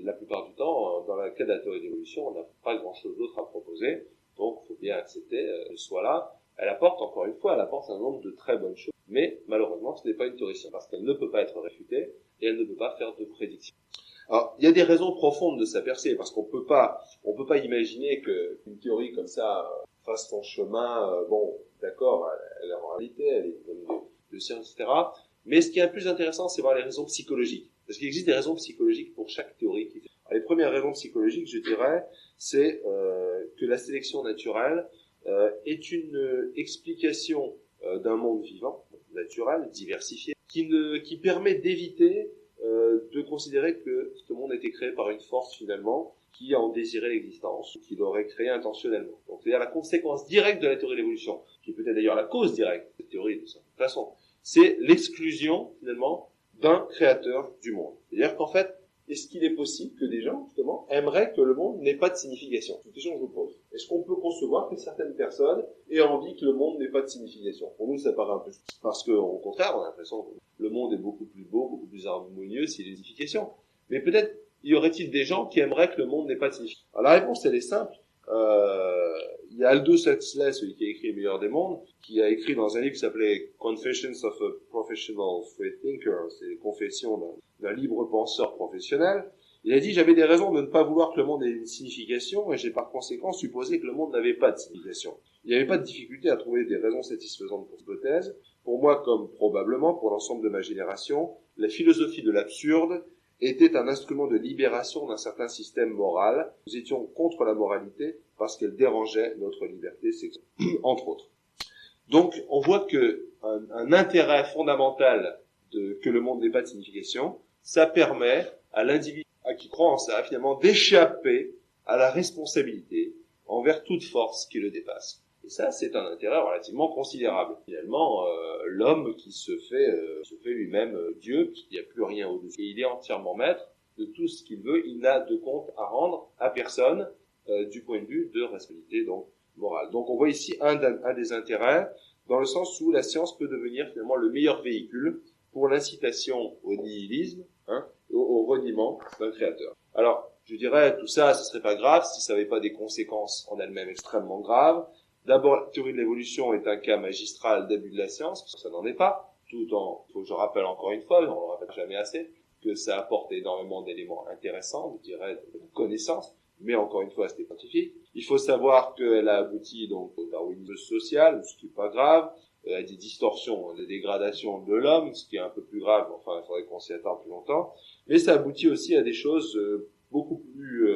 la plupart du temps, dans le cas de la théorie d'évolution, on n'a pas grand-chose d'autre à proposer. Donc, il faut bien accepter soit là. Elle apporte, encore une fois, un nombre de très bonnes choses. Mais, malheureusement, ce n'est pas une théorie scientifique, parce qu'elle ne peut pas être réfutée, et elle ne peut pas faire de prédictions. Alors, il y a des raisons profondes de sa percée, parce qu'on peut pas imaginer qu'une théorie comme ça fasse son chemin, d'accord, elle est en réalité, elle est comme de science, etc. Mais ce qui est le plus intéressant, c'est voir les raisons psychologiques. Parce qu'il existe des raisons psychologiques pour chaque théorie. Alors, les premières raisons psychologiques, je dirais, c'est que la sélection naturelle est une explication d'un monde vivant, naturel, diversifié, qui permet d'éviter de considérer que ce monde a été créé par une force, finalement, qui en désirait l'existence, ou qui l'aurait créé intentionnellement. Donc, c'est-à-dire la conséquence directe de la théorie de l'évolution, qui peut être d'ailleurs la cause directe de cette théorie, de cette façon, c'est l'exclusion, finalement, d'un créateur du monde. C'est-à-dire qu'en fait, est-ce qu'il est possible que des gens, justement, aimeraient que le monde n'ait pas de signification? C'est une question que je vous pose. Est-ce qu'on peut concevoir que certaines personnes aient envie que le monde n'ait pas de signification? Pour nous, ça paraît un peu juste. Parce qu'au contraire, on a l'impression que le monde est beaucoup plus beau, beaucoup plus harmonieux s'il y a des significations. Mais peut-être y aurait-il des gens qui aimeraient que le monde n'ait pas de signification? Alors la réponse, elle est simple. Il y a Aldous Huxley, celui qui a écrit Le meilleur des mondes, qui a écrit dans un livre qui s'appelait Confessions of a Professional Free Thinker, c'est les confessions d'un libre penseur professionnel. Il a dit, j'avais des raisons de ne pas vouloir que le monde ait une signification, et j'ai par conséquent supposé que le monde n'avait pas de signification. Il n'y avait pas de difficulté à trouver des raisons satisfaisantes pour cette hypothèse. Pour moi, comme probablement pour l'ensemble de ma génération, la philosophie de l'absurde était un instrument de libération d'un certain système moral. Nous étions contre la moralité parce qu'elle dérangeait notre liberté sexuelle, entre autres. Donc, on voit que un intérêt fondamental que le monde n'ait pas de signification, ça permet à l'individu qui croit en ça, finalement, d'échapper à la responsabilité envers toute force qui le dépasse. Et ça, c'est un intérêt relativement considérable. Finalement, l'homme qui se fait lui-même Dieu, puisqu'il n'y a plus rien au-dessus. Et il est entièrement maître de tout ce qu'il veut. Il n'a de compte à rendre à personne du point de vue de responsabilité donc morale. Donc on voit ici un des intérêts, dans le sens où la science peut devenir finalement le meilleur véhicule pour l'incitation au nihilisme, au reniement d'un créateur. Alors, je dirais, tout ça, ce serait pas grave si ça n'avait pas des conséquences en elles-mêmes extrêmement graves. D'abord, la théorie de l'évolution est un cas magistral d'abus de la science, parce que ça n'en est pas, il faut que je rappelle encore une fois, on ne le rappelle jamais assez, que ça apporte énormément d'éléments intéressants, je dirais, de connaissances, mais encore une fois, c'était scientifique. Il faut savoir qu'elle a abouti donc au darwinisme social, ce qui n'est pas grave, à des distorsions, des dégradations de l'homme, ce qui est un peu plus grave, enfin, il faudrait qu'on s'y attarde plus longtemps, mais ça aboutit aussi à des choses beaucoup plus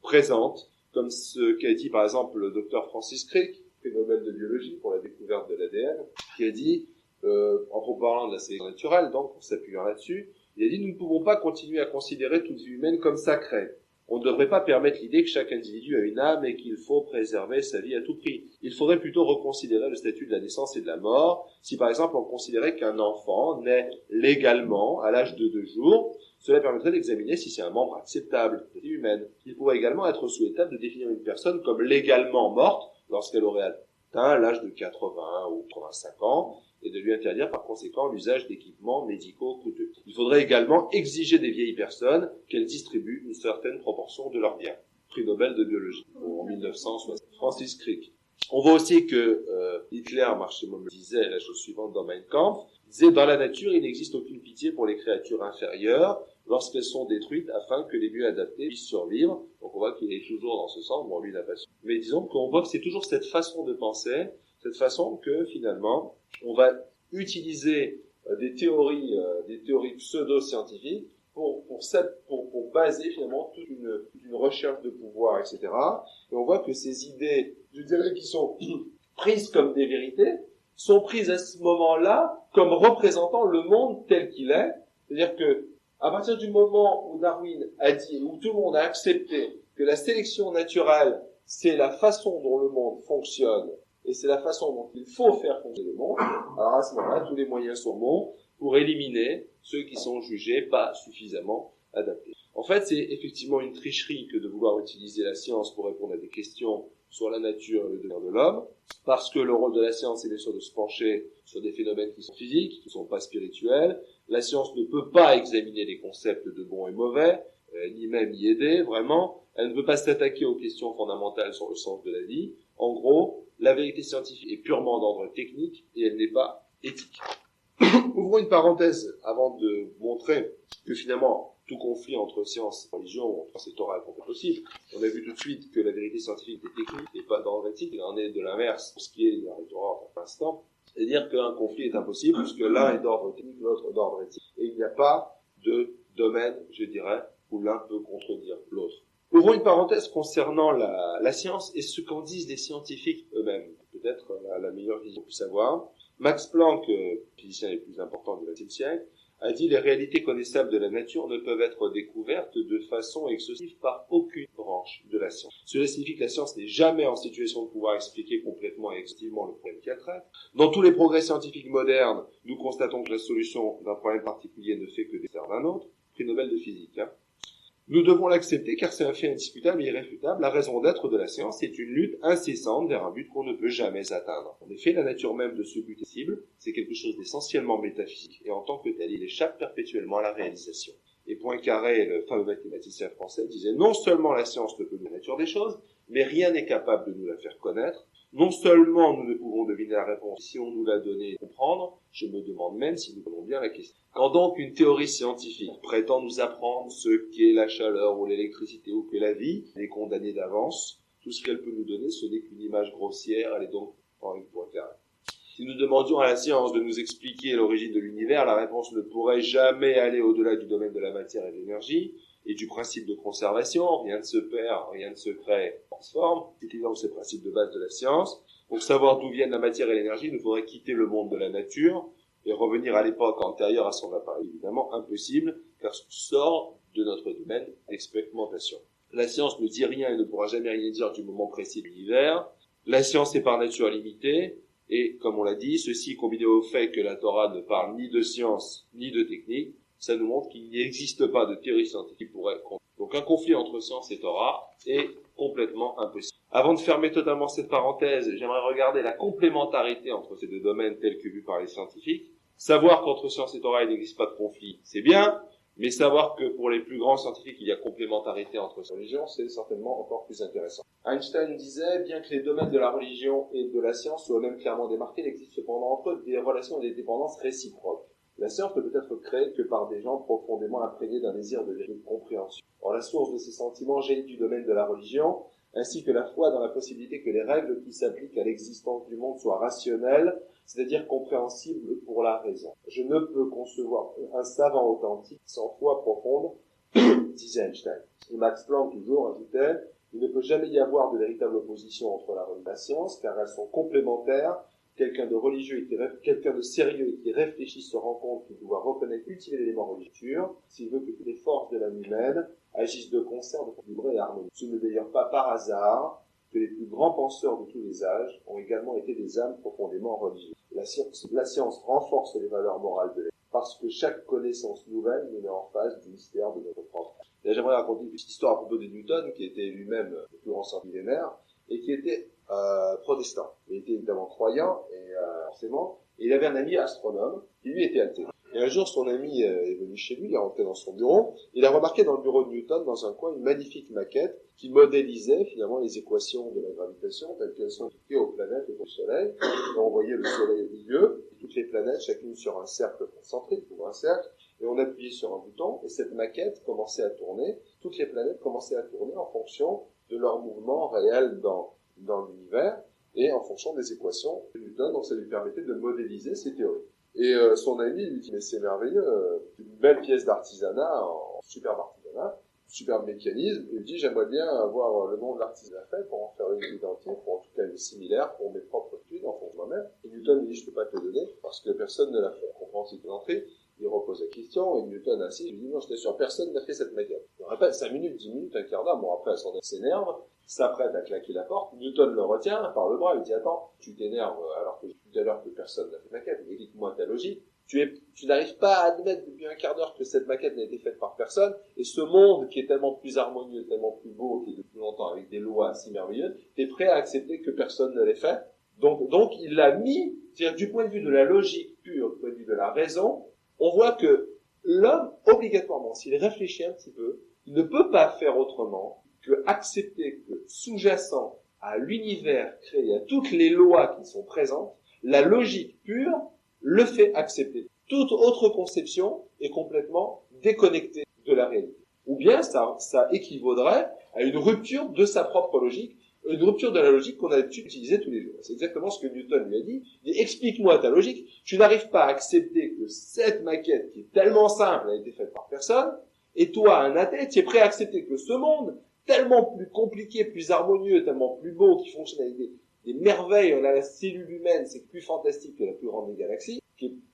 présentes, comme ce qu'a dit par exemple le docteur Francis Crick, prix Nobel de biologie pour la découverte de l'ADN, qui a dit, en parlant de la sélection naturelle, donc en s'appuyant là-dessus, il a dit « Nous ne pouvons pas continuer à considérer toute vie humaine comme sacrée. On ne devrait pas permettre l'idée que chaque individu a une âme et qu'il faut préserver sa vie à tout prix. Il faudrait plutôt reconsidérer le statut de la naissance et de la mort. Si par exemple on considérait qu'un enfant naît légalement à l'âge de 2 jours, cela permettrait d'examiner si c'est un membre acceptable de la vie humaine. Il pourrait également être souhaitable de définir une personne comme légalement morte lorsqu'elle aurait atteint l'âge de 80 ou 85 ans, et de lui interdire par conséquent l'usage d'équipements médicaux coûteux. Il faudrait également exiger des vieilles personnes qu'elles distribuent une certaine proportion de leurs biens. Prix Nobel de biologie en 1960. Francis Crick. On voit aussi que Hitler, Marshall disait la chose suivante dans Mein Kampf, disait « Dans la nature, il n'existe aucune pitié pour les créatures inférieures lorsqu'elles sont détruites afin que les mieux adaptées puissent survivre. » Donc on voit qu'il est toujours dans ce sens, bon lui n'a pas su. Mais disons qu'on voit que c'est toujours cette façon de penser, cette façon que finalement on va utiliser des théories pseudo-scientifiques pour baser finalement toute une recherche de pouvoir, etc. Et on voit que ces idées, je dirais, qui sont prises comme des vérités, sont prises à ce moment-là comme représentant le monde tel qu'il est. C'est-à-dire que à partir du moment où Darwin a dit, où tout le monde a accepté que la sélection naturelle, c'est la façon dont le monde fonctionne, et c'est la façon dont il faut faire fonctionner le monde, alors à ce moment-là, tous les moyens sont bons pour éliminer ceux qui sont jugés pas suffisamment adaptés. En fait, c'est effectivement une tricherie que de vouloir utiliser la science pour répondre à des questions sur la nature et le devenir de l'homme, parce que le rôle de la science est bien sûr de se pencher sur des phénomènes qui sont physiques, qui ne sont pas spirituels. La science ne peut pas examiner les concepts de bon et mauvais, ni même y aider, vraiment. Elle ne peut pas s'attaquer aux questions fondamentales sur le sens de la vie. En gros, la vérité scientifique est purement d'ordre technique et elle n'est pas éthique. Ouvrons une parenthèse avant de montrer que finalement, tout conflit entre science et religion, ou entre cette orale est possible. On a vu tout de suite que la vérité scientifique est technique et pas d'ordre éthique. Il en est de l'inverse pour ce qui est de la Torah pour l'instant. C'est-à-dire qu'un conflit est impossible puisque l'un est d'ordre technique, l'autre d'ordre éthique. Et il n'y a pas de domaine, je dirais, où l'un peut contredire l'autre. Ouvrons une parenthèse concernant la science et ce qu'en disent les scientifiques eux-mêmes. Peut-être la meilleure vision qu'on puisse avoir. Max Planck, physicien les plus importants du XXe siècle, a dit « Les réalités connaissables de la nature ne peuvent être découvertes de façon exhaustive par aucune branche de la science. Cela signifie que la science n'est jamais en situation de pouvoir expliquer complètement et exhaustivement le problème qu'elle traite. Dans tous les progrès scientifiques modernes, nous constatons que la solution d'un problème particulier ne fait que défaire d'un autre. » Prix Nobel de physique. Nous devons l'accepter car c'est un fait indiscutable et irréfutable. La raison d'être de la science est une lutte incessante vers un but qu'on ne peut jamais atteindre. En effet, la nature même de ce but cible, c'est quelque chose d'essentiellement métaphysique et en tant que tel, il échappe perpétuellement à la réalisation. Et Poincaré, le fameux mathématicien français, disait non seulement la science ne peut nous la nature des choses, mais rien n'est capable de nous la faire connaître. Non seulement nous ne pouvons deviner la réponse si on nous l'a donnée et comprendre, je me demande même si nous connaissons bien la question. Quand donc une théorie scientifique prétend nous apprendre ce qu'est la chaleur ou l'électricité ou qu'est la vie, elle est condamnée d'avance. Tout ce qu'elle peut nous donner, ce n'est qu'une image grossière, elle est donc en une point carré. Si nous demandions à la science de nous expliquer l'origine de l'univers, la réponse ne pourrait jamais aller au-delà du domaine de la matière et de l'énergie et du principe de conservation. Rien ne se perd, rien ne se crée, transforme. C'est évidemment ces principes de base de la science. Pour savoir d'où viennent la matière et l'énergie, il nous faudrait quitter le monde de la nature et revenir à l'époque antérieure à son appareil. Évidemment impossible, car ce sort de notre domaine d'expérimentation. La science ne dit rien et ne pourra jamais rien dire du moment précis de l'univers. La science est par nature limitée. Et comme on l'a dit, ceci combiné au fait que la Torah ne parle ni de science ni de technique, ça nous montre qu'il n'existe pas de théorie scientifique qui pourrait... Donc un conflit entre science et Torah est complètement impossible. Avant de fermer totalement cette parenthèse, j'aimerais regarder la complémentarité entre ces deux domaines tels que vus par les scientifiques. Savoir qu'entre science et Torah il n'existe pas de conflit, c'est bien, mais savoir que pour les plus grands scientifiques il y a complémentarité entre ces religions, c'est certainement encore plus intéressant. Einstein disait, bien que les domaines de la religion et de la science soient même clairement démarqués, il existe cependant entre eux des relations et des dépendances réciproques. La science ne peut être créée que par des gens profondément imprégnés d'un désir de vérité et de compréhension. Or, la source de ces sentiments jaillit du domaine de la religion, ainsi que la foi dans la possibilité que les règles qui s'appliquent à l'existence du monde soient rationnelles, c'est-à-dire compréhensibles pour la raison. Je ne peux concevoir un savant authentique sans foi profonde, disait Einstein. Et Max Planck, toujours, ajoutait, il ne peut jamais y avoir de véritable opposition entre la religion et la science, car elles sont complémentaires. Quelqu'un de religieux quelqu'un de sérieux et qui réfléchit se rend compte qu'il doit reconnaître l'utilité de l'élément religieux s'il veut que toutes les forces de l'âme humaine agissent de concert de façon libre et harmonieuse. Ce n'est d'ailleurs pas par hasard que les plus grands penseurs de tous les âges ont également été des âmes profondément religieuses. La science renforce les valeurs morales de l'être, parce que chaque connaissance nouvelle nous met en face du mystère de notre propre. Et j'aimerais raconter une petite histoire à propos de Newton, qui était lui-même le plus grand scientifique millénaire, et qui était protestant. Il était évidemment croyant, et forcément, et il avait un ami astronome, qui lui était athée. Et un jour, son ami est venu chez lui, il est rentré dans son bureau, il a remarqué dans le bureau de Newton, dans un coin, une magnifique maquette qui modélisait finalement les équations de la gravitation, telles qu'elles sont appliquées aux planètes et au Soleil. Et on voyait le Soleil au milieu, et toutes les planètes, chacune sur un cercle concentrique, ou un cercle, et on appuyait sur un bouton, et cette maquette commençait à tourner, toutes les planètes commençaient à tourner en fonction de leur mouvement réel dans l'univers, et en fonction des équations de Newton, donc ça lui permettait de modéliser ses théories. Et son ami lui dit, mais c'est merveilleux, une belle pièce d'artisanat, en superbe artisanat, superbe mécanisme, et il dit, j'aimerais bien avoir le nom de l'artisan fait pour en faire une identique, ou en tout cas une similaire pour mes propres études, en fond de moi-même. Et Newton lui dit, je peux pas te le donner, parce que personne ne l'a fait. On comprend cette entrée, il repose la question, et Newton insiste, il lui dit, non, je t'assure, personne n'a fait cette maquette. Il répète 5 minutes, 10 minutes, un quart d'heure, bon après, elle s'énerve, s'apprête à claquer la porte, Newton le retient par le bras, il dit, attends, tu t'énerves alors que tout à l'heure que personne n'a fait maquette, explique-moi ta logique. Tu n'arrives pas à admettre depuis un quart d'heure que cette maquette n'a été faite par personne, et ce monde qui est tellement plus harmonieux, tellement plus beau, qui est depuis longtemps avec des lois si merveilleuses, t'es prêt à accepter que personne ne l'ait fait. Donc il l'a mis, c'est-à-dire du point de vue de la logique pure, du point de vue de la raison, on voit que l'homme, obligatoirement, s'il réfléchit un petit peu, il ne peut pas faire autrement que accepter que sous-jacent à l'univers créé, à toutes les lois qui sont présentes, la logique pure le fait accepter. Toute autre conception est complètement déconnectée de la réalité. Ou bien ça équivaudrait à une rupture de sa propre logique, une rupture de la logique qu'on a l'habitude d'utiliser tous les jours. C'est exactement ce que Newton lui a dit. Il dit, explique-moi ta logique. Tu n'arrives pas à accepter que cette maquette, qui est tellement simple, a été faite par personne, et toi, un athée, tu es prêt à accepter que ce monde, tellement plus compliqué, plus harmonieux, tellement plus beau, qui fonctionne avec des merveilles, on a la cellule humaine, c'est plus fantastique que la plus grande des galaxies,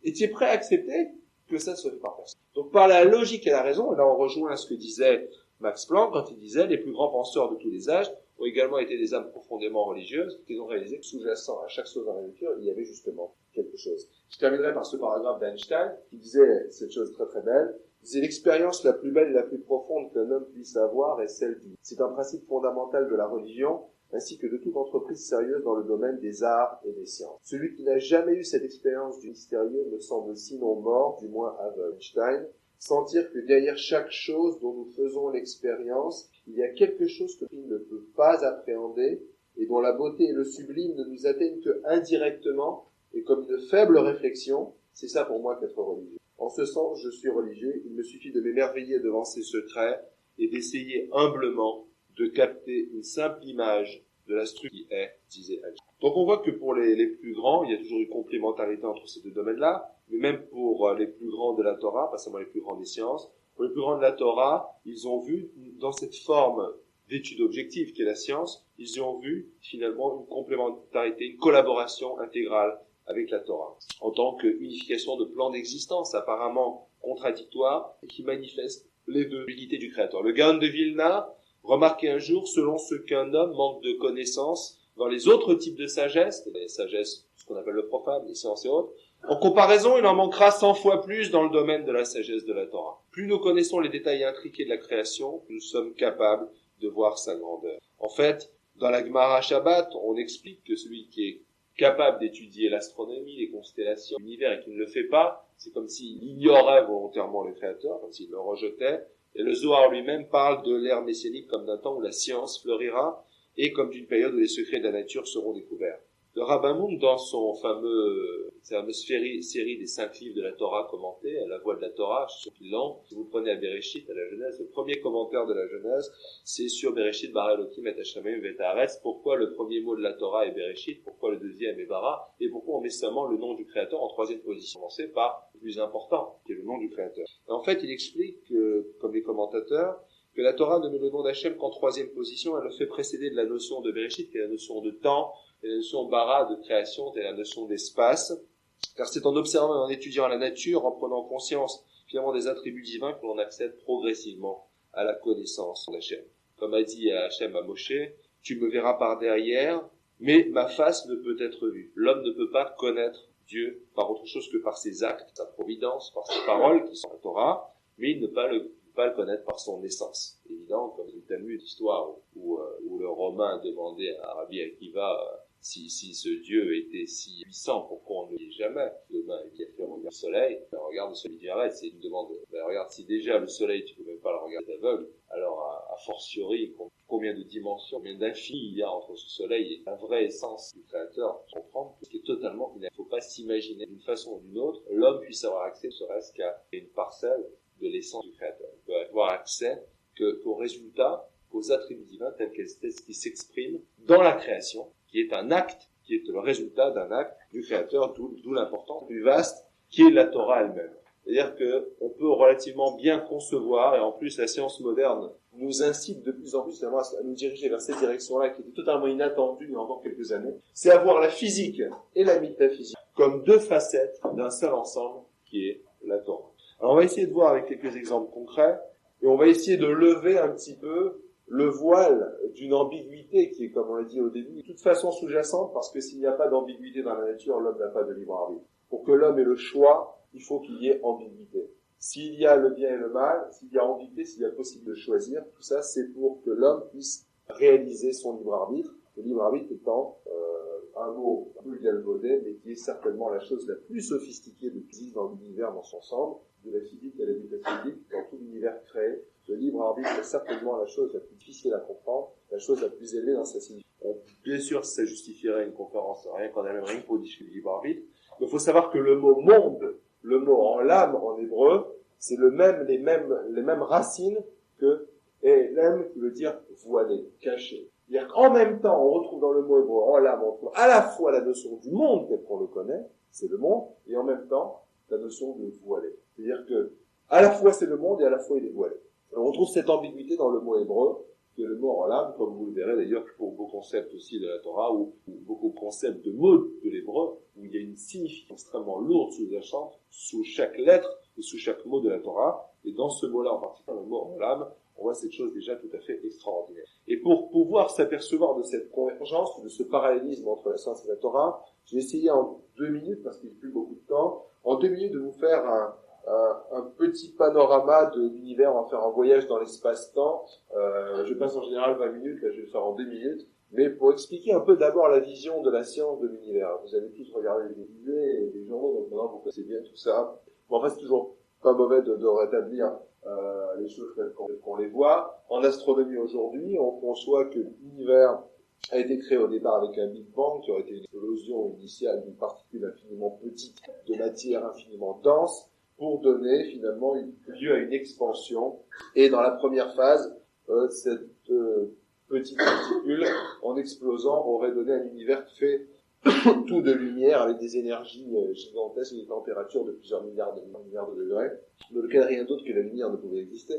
et tu es prêt à accepter que ça se fait par personne. Donc par la logique et la raison, et là on rejoint ce que disait Max Planck quand il disait les plus grands penseurs de tous les âges ont également été des âmes profondément religieuses qui ont réalisé que sous-jacent à chaque chose dans la nature, il y avait justement quelque chose. Je terminerai par ce paragraphe d'Einstein qui disait cette chose très très belle. Il disait l'expérience la plus belle et la plus profonde qu'un homme puisse avoir est celle du. C'est un principe fondamental de la religion ainsi que de toute entreprise sérieuse dans le domaine des arts et des sciences. Celui qui n'a jamais eu cette expérience du mystérieux me semble sinon mort, du moins aveugle. Einstein, sentir que derrière chaque chose dont nous faisons l'expérience, il y a quelque chose que l'on ne peut pas appréhender et dont la beauté et le sublime ne nous atteignent que indirectement et comme une faible réflexion, c'est ça pour moi qu'être religieux. En ce sens, je suis religieux, il me suffit de m'émerveiller devant ces secrets et d'essayer humblement de capter une simple image de la structure qui est, disait Einstein. Donc on voit que pour les plus grands, il y a toujours une complémentarité entre ces deux domaines-là, mais même pour les plus grands de la Torah, pas seulement les plus grands des sciences, pour les plus grands de la Torah, ils ont vu dans cette forme d'étude objective qu'est la science, ils y ont vu finalement une complémentarité, une collaboration intégrale avec la Torah, en tant qu'unification de plans d'existence apparemment contradictoires et qui manifestent les deux unités du Créateur. Le Gaon de Vilna remarquait un jour, selon ce qu'un homme manque de connaissances dans les autres types de sagesse, les sagesses ce qu'on appelle le profane, les sciences et autres. En comparaison, il en manquera 100 fois plus dans le domaine de la sagesse de la Torah. Plus nous connaissons les détails intriqués de la création, plus nous sommes capables de voir sa grandeur. En fait, dans la Gemara Shabbat, on explique que celui qui est capable d'étudier l'astronomie, les constellations, l'univers, et qui ne le fait pas, c'est comme s'il ignorait volontairement le Créateur, comme s'il le rejetait. Et le Zohar lui-même parle de l'ère messianique comme d'un temps où la science fleurira, et comme d'une période où les secrets de la nature seront découverts. Le Rabbin Munk, dans sa fameuse série des 5 livres de la Torah commentés, à la voix de la Torah, sur Pilan, si vous prenez à Bereshit, à la Genèse, le premier commentaire de la Genèse, c'est sur Bereshit, Bara Elohim et Hashamayim vet haaretz. Pourquoi le premier mot de la Torah est Bereshit, pourquoi le deuxième est Bara, et pourquoi on met seulement le nom du Créateur en troisième position. Commencez par le plus important, qui est le nom du Créateur. Et en fait, il explique, comme les commentateurs, que la Torah ne met le nom d'Hachem qu'en troisième position. Elle le fait précéder de la notion de Bereshit, qui est la notion de temps, et la notion bara de création, et la notion d'espace. Car c'est en observant et en étudiant la nature, en prenant conscience finalement des attributs divins, que l'on accède progressivement à la connaissance d'Hachem. Comme a dit Hachem à Moshe, tu me verras par derrière, mais ma face ne peut être vue. L'homme ne peut pas connaître Dieu par autre chose que par ses actes, sa providence, par ses paroles qui sont la Torah, mais il ne peut pas le connaître par son essence. Évidemment, comme le Talmud, l'histoire où le Romain demandait à Rabbi Akiva si ce Dieu était si puissant, pourquoi on ne le dit jamais? Demain, il a fait regarder le soleil, regarde le soleil d'Arrête, c'est une demande. Regarde, si déjà le soleil, tu peux même pas le regarder d'aveugle, alors a fortiori, combien de dimensions, combien d'infini il y a entre ce soleil et la vraie essence du Créateur, pour comprendre, ce qui est totalement, il ne faut pas s'imaginer d'une façon ou d'une autre, l'homme puisse avoir accès, serait-ce qu'à une parcelle de l'essence du Créateur. Il peut avoir accès qu'aux résultats, aux attributs divins tels qu'ils s'expriment dans la création, qui est un acte, qui est le résultat d'un acte du Créateur, d'où l'importance plus vaste qui est la Torah elle-même. C'est-à-dire qu'on peut relativement bien concevoir, et en plus la science moderne nous incite de plus en plus à nous diriger vers cette direction-là, qui était totalement inattendue il y a encore quelques années, c'est avoir la physique et la métaphysique comme deux facettes d'un seul ensemble qui est la Torah. Alors on va essayer de voir avec quelques exemples concrets, et on va essayer de lever un petit peu le voile d'une ambiguïté qui est, comme on l'a dit au début, de toute façon sous-jacente, parce que s'il n'y a pas d'ambiguïté dans la nature, l'homme n'a pas de libre arbitre. Pour que l'homme ait le choix, il faut qu'il y ait ambiguïté. S'il y a le bien et le mal, s'il y a ambiguïté, s'il y a possible de choisir, tout ça c'est pour que l'homme puisse réaliser son libre arbitre. Le libre arbitre étant un mot un peu galvaudé, mais qui est certainement la chose la plus sophistiquée de physique dans l'univers dans son ensemble, de la physique à la métaphysique, dans tout l'univers créé. Le libre arbitre est certainement la chose la plus difficile à comprendre, la chose la plus élevée dans sa signification. Bien sûr, ça justifierait une conférence, rien qu'en elle-même, rien pour discuter du libre arbitre. Mais il faut savoir que le mot monde, le mot en lame en hébreu, c'est les mêmes racines que lem qui veut dire voilé, caché. C'est-à-dire qu'en même temps, on retrouve dans le mot hébreu en lame, on trouve à la fois la notion du monde tel qu'on le connaît, c'est le monde, et en même temps, la notion de voilé. C'est-à-dire que, à la fois c'est le monde et à la fois il est voilé. On retrouve cette ambiguïté dans le mot hébreu, qui est le mot en lame, comme vous le verrez d'ailleurs pour vos concepts aussi de la Torah, ou beaucoup de concepts de mots de l'hébreu, où il y a une signification extrêmement lourde sous-jacente, sous chaque lettre et sous chaque mot de la Torah. Et dans ce mot-là en particulier, le mot en lame, on voit cette chose déjà tout à fait extraordinaire. Et pour pouvoir s'apercevoir de cette convergence, de ce parallélisme entre la science et la Torah, j'ai essayé en 2 minutes, parce qu'il n'y a plus beaucoup de temps, en 2 minutes de vous faire un petit panorama de l'univers. On va faire un voyage dans l'espace-temps. Je passe en général 20 minutes, là je vais le faire en 2 minutes. Mais pour expliquer un peu d'abord la vision de la science de l'univers. Vous avez tous regardé les télévisés et les journaux, donc maintenant vous connaissez bien tout ça. Bon, en fait, c'est toujours pas mauvais de rétablir les choses telles qu'on les voit. En astronomie aujourd'hui, on conçoit que l'univers a été créé au départ avec un Big Bang, qui aurait été une explosion initiale d'une particule infiniment petite, de matière infiniment dense, pour donner finalement lieu à une expansion. Et dans la première phase, cette petite particule, en explosant, aurait donné un univers fait tout de lumière, avec des énergies gigantesques, des températures de plusieurs milliards de degrés, dans lequel rien d'autre que la lumière ne pouvait exister.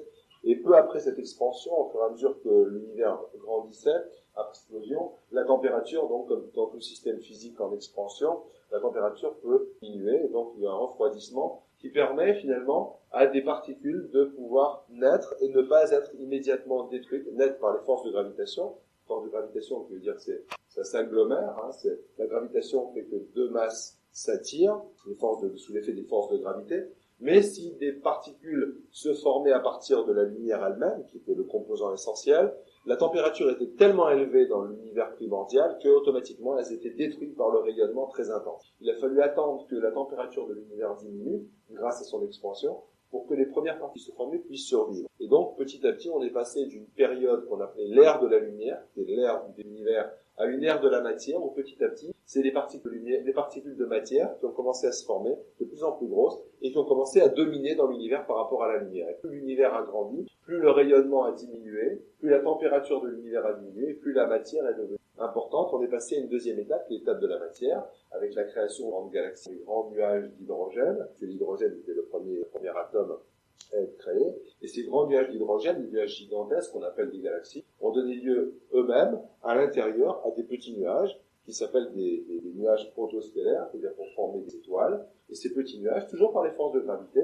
Et peu après cette expansion, au fur et à mesure que l'univers grandissait, après l'explosion, la température, donc comme dans tout système physique en expansion, la température peut diminuer, et donc il y a un refroidissement qui permet finalement à des particules de pouvoir naître et ne pas être immédiatement détruites, naître par les forces de gravitation, Force de gravitation, qui veut dire que ça s'agglomère, hein, la gravitation fait que deux masses s'attirent, sous l'effet des forces de gravité. Mais si des particules se formaient à partir de la lumière elle-même, qui était le composant essentiel, la température était tellement élevée dans l'univers primordial que automatiquement elles étaient détruites par le rayonnement très intense. Il a fallu attendre que la température de l'univers diminue, grâce à son expansion, pour que les premières parties se forment puissent survivre. Et donc, petit à petit, on est passé d'une période qu'on appelait l'ère de la lumière, qui est l'ère de l'univers, à une ère de la matière, où petit à petit, c'est les particules de matière qui ont commencé à se former, de plus en plus grosses, et qui ont commencé à dominer dans l'univers par rapport à la lumière. Et plus l'univers a grandi, plus le rayonnement a diminué, plus la température de l'univers a diminué, plus la matière est devenue importante. On est passé à une deuxième étape, l'étape de la matière, avec la création de grandes galaxies, de grands nuages d'hydrogène, parce que l'hydrogène était le premier atome à être créé, et ces grands nuages d'hydrogène, des nuages gigantesques qu'on appelle des galaxies, ont donné lieu eux-mêmes, à l'intérieur, à des petits nuages, qui s'appellent des nuages protostellaires, c'est-à-dire pour former des étoiles, et ces petits nuages, toujours par les forces de gravité,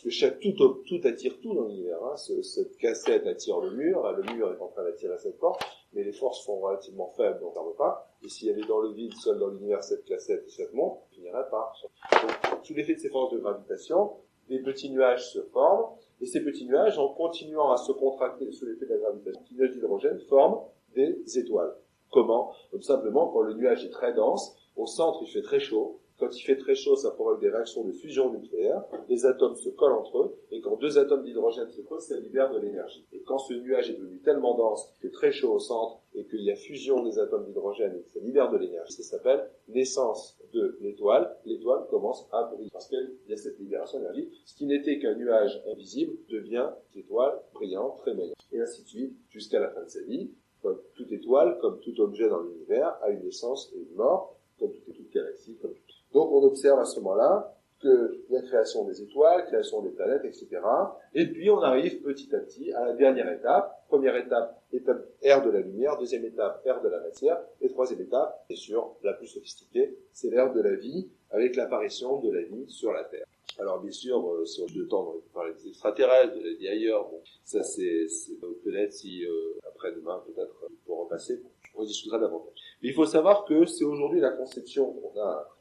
puisque tout attire tout dans l'univers, cette cassette attire le mur est en train d'attirer cette porte, mais les forces sont relativement faibles, donc ça ne veut pas, et s'il y avait dans le vide, seul dans l'univers, cette cassette et cette montre, on finirait par. Donc, sous l'effet de ces forces de gravitation, des petits nuages se forment, et ces petits nuages, en continuant à se contracter sous l'effet de la gravitation, les nuages d'hydrogène forment des étoiles. Comment? Comme simplement, quand le nuage est très dense, au centre il fait très chaud. Quand il fait très chaud, ça provoque des réactions de fusion nucléaire. Les atomes se collent entre eux, et quand deux atomes d'hydrogène se collent, ça libère de l'énergie. Et quand ce nuage est devenu tellement dense qu'il fait très chaud au centre, et qu'il y a fusion des atomes d'hydrogène et que ça libère de l'énergie, ça s'appelle naissance de l'étoile. L'étoile commence à briller, parce qu'il y a cette libération d'énergie. Ce qui n'était qu'un nuage invisible devient une étoile brillante, très meilleure. Et ainsi de suite, jusqu'à la fin de sa vie. Comme toute étoile, comme tout objet dans l'univers, a une naissance et une mort, comme toute galaxie, comme tout. Donc on observe à ce moment-là que la création des étoiles, création des planètes, etc. Et puis on arrive petit à petit à la dernière étape. Première étape, ère de la lumière. Deuxième étape, ère de la matière. Et troisième étape, bien sûr, la plus sophistiquée, c'est l'ère de la vie, avec l'apparition de la vie sur la Terre. Alors bien sûr, si on a le temps de parler des extraterrestres, de la vie ailleurs, bon, ça c'est peut-être si après-demain peut-être pour repasser, on discutera davantage. Mais il faut savoir que c'est aujourd'hui la conception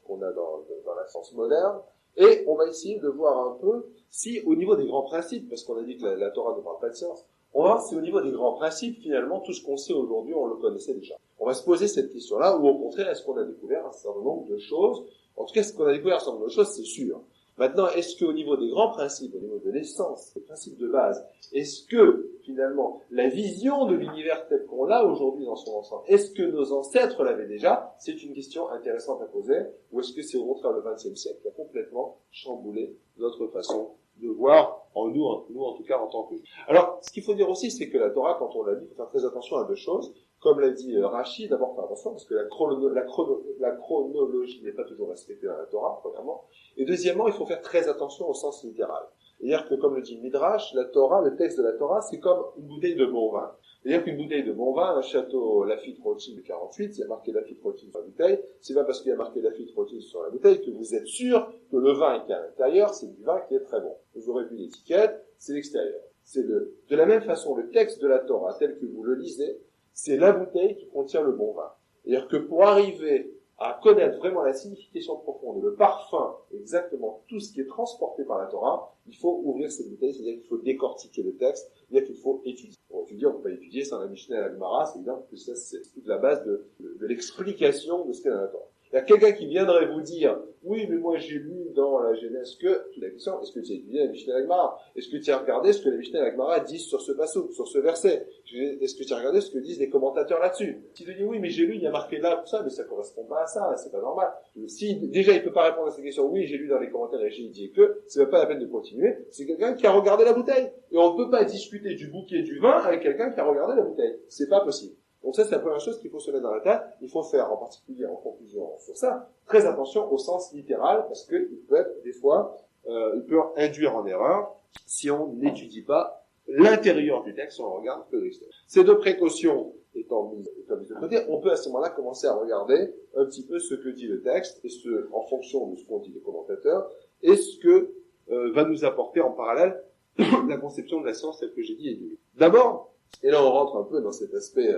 qu'on a dans la science moderne, et on va essayer de voir un peu si au niveau des grands principes, parce qu'on a dit que la Torah ne parle pas de science, on va voir si au niveau des grands principes, finalement, tout ce qu'on sait aujourd'hui, on le connaissait déjà. On va se poser cette question-là, ou au contraire, est-ce qu'on a découvert un certain nombre de choses? En tout cas, est-ce qu'on a découvert un certain nombre de choses, c'est sûr. Maintenant, est-ce qu'au niveau des grands principes, au niveau de l'essence, des principes de base, est-ce que, finalement, la vision de l'univers tel qu'on l'a aujourd'hui dans son ensemble, est-ce que nos ancêtres l'avaient déjà? C'est une question intéressante à poser. Ou est-ce que c'est au contraire le XXe siècle qui a complètement chamboulé notre façon de voir en nous en tout cas en tant que juifs. Alors, ce qu'il faut dire aussi, c'est que la Torah, quand on l'a dit, il faut faire très attention à deux choses. Comme l'a dit Rashi, d'abord faire attention, parce que la chronologie n'est pas toujours respectée dans la Torah, premièrement. Et deuxièmement, il faut faire très attention au sens littéral. C'est-à-dire que, comme le dit le Midrash, la Torah, le texte de la Torah, c'est comme une bouteille de bon vin. C'est-à-dire qu'une bouteille de bon vin, un château Lafite Rothschild 48, il y a marqué Lafite Rothschild sur la bouteille, c'est pas parce qu'il y a marqué Lafite Rothschild sur la bouteille que vous êtes sûr que le vin qui est à l'intérieur, c'est du vin qui est très bon. Vous aurez vu l'étiquette, c'est l'extérieur. De la même façon, le texte de la Torah, tel que vous le lisez, c'est la bouteille qui contient le bon vin. C'est-à-dire que pour arriver à connaître vraiment la signification profonde, le parfum, exactement tout ce qui est transporté par la Torah, il faut ouvrir cette bouteille, c'est-à-dire qu'il faut décortiquer le texte, c'est-à-dire qu'il faut étudier. Pour étudier, on ne peut pas étudier sans la Mishnah et la Gemara, c'est évident que ça, c'est toute la base de l'explication de ce qu'est dans la Torah. Il y a quelqu'un qui viendrait vous dire, oui, mais moi j'ai lu dans la Genèse que, toute la question, est-ce que tu as étudié la Mishnah et la Gemara? Est-ce que tu as regardé ce que la Mishnah et la Gemara disent sur ce passage, sur ce verset? Est-ce que tu as regardé ce que disent les commentateurs là-dessus? Si tu dis, oui, mais j'ai lu, il y a marqué là, tout ça, mais ça correspond pas à ça, c'est pas normal. Si, déjà, il peut pas répondre à cette question, oui, j'ai lu dans les commentaires et j'ai dit que, c'est même pas la peine de continuer, c'est quelqu'un qui a regardé la bouteille. Et on ne peut pas discuter du bouquet du vin avec quelqu'un qui a regardé la bouteille. C'est pas possible. Donc ça, c'est la première chose qu'il faut se mettre dans la tête. Il faut faire, en particulier en conclusion sur ça, très attention au sens littéral, parce que il peut être, des fois, il peut induire en erreur si on n'étudie pas l'intérieur du texte, si on regarde que l'extérieur. Ces deux précautions étant mises de côté, on peut à ce moment-là commencer à regarder un petit peu ce que dit le texte, et en fonction de ce qu'ont dit les commentateurs, et ce que va nous apporter en parallèle la conception de la science telle que j'ai dit et dit. D'abord, et là on rentre un peu dans cet aspect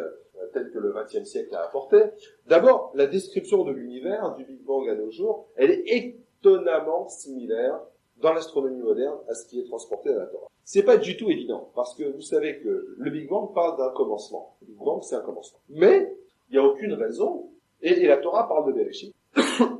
telle que le XXe siècle a apporté. D'abord, la description de l'univers, du Big Bang à nos jours, elle est étonnamment similaire dans l'astronomie moderne à ce qui est transporté dans la Torah. C'est pas du tout évident, parce que vous savez que le Big Bang parle d'un commencement. Le Big Bang, c'est un commencement. Mais, il n'y a aucune raison, et la Torah parle de Bereshit,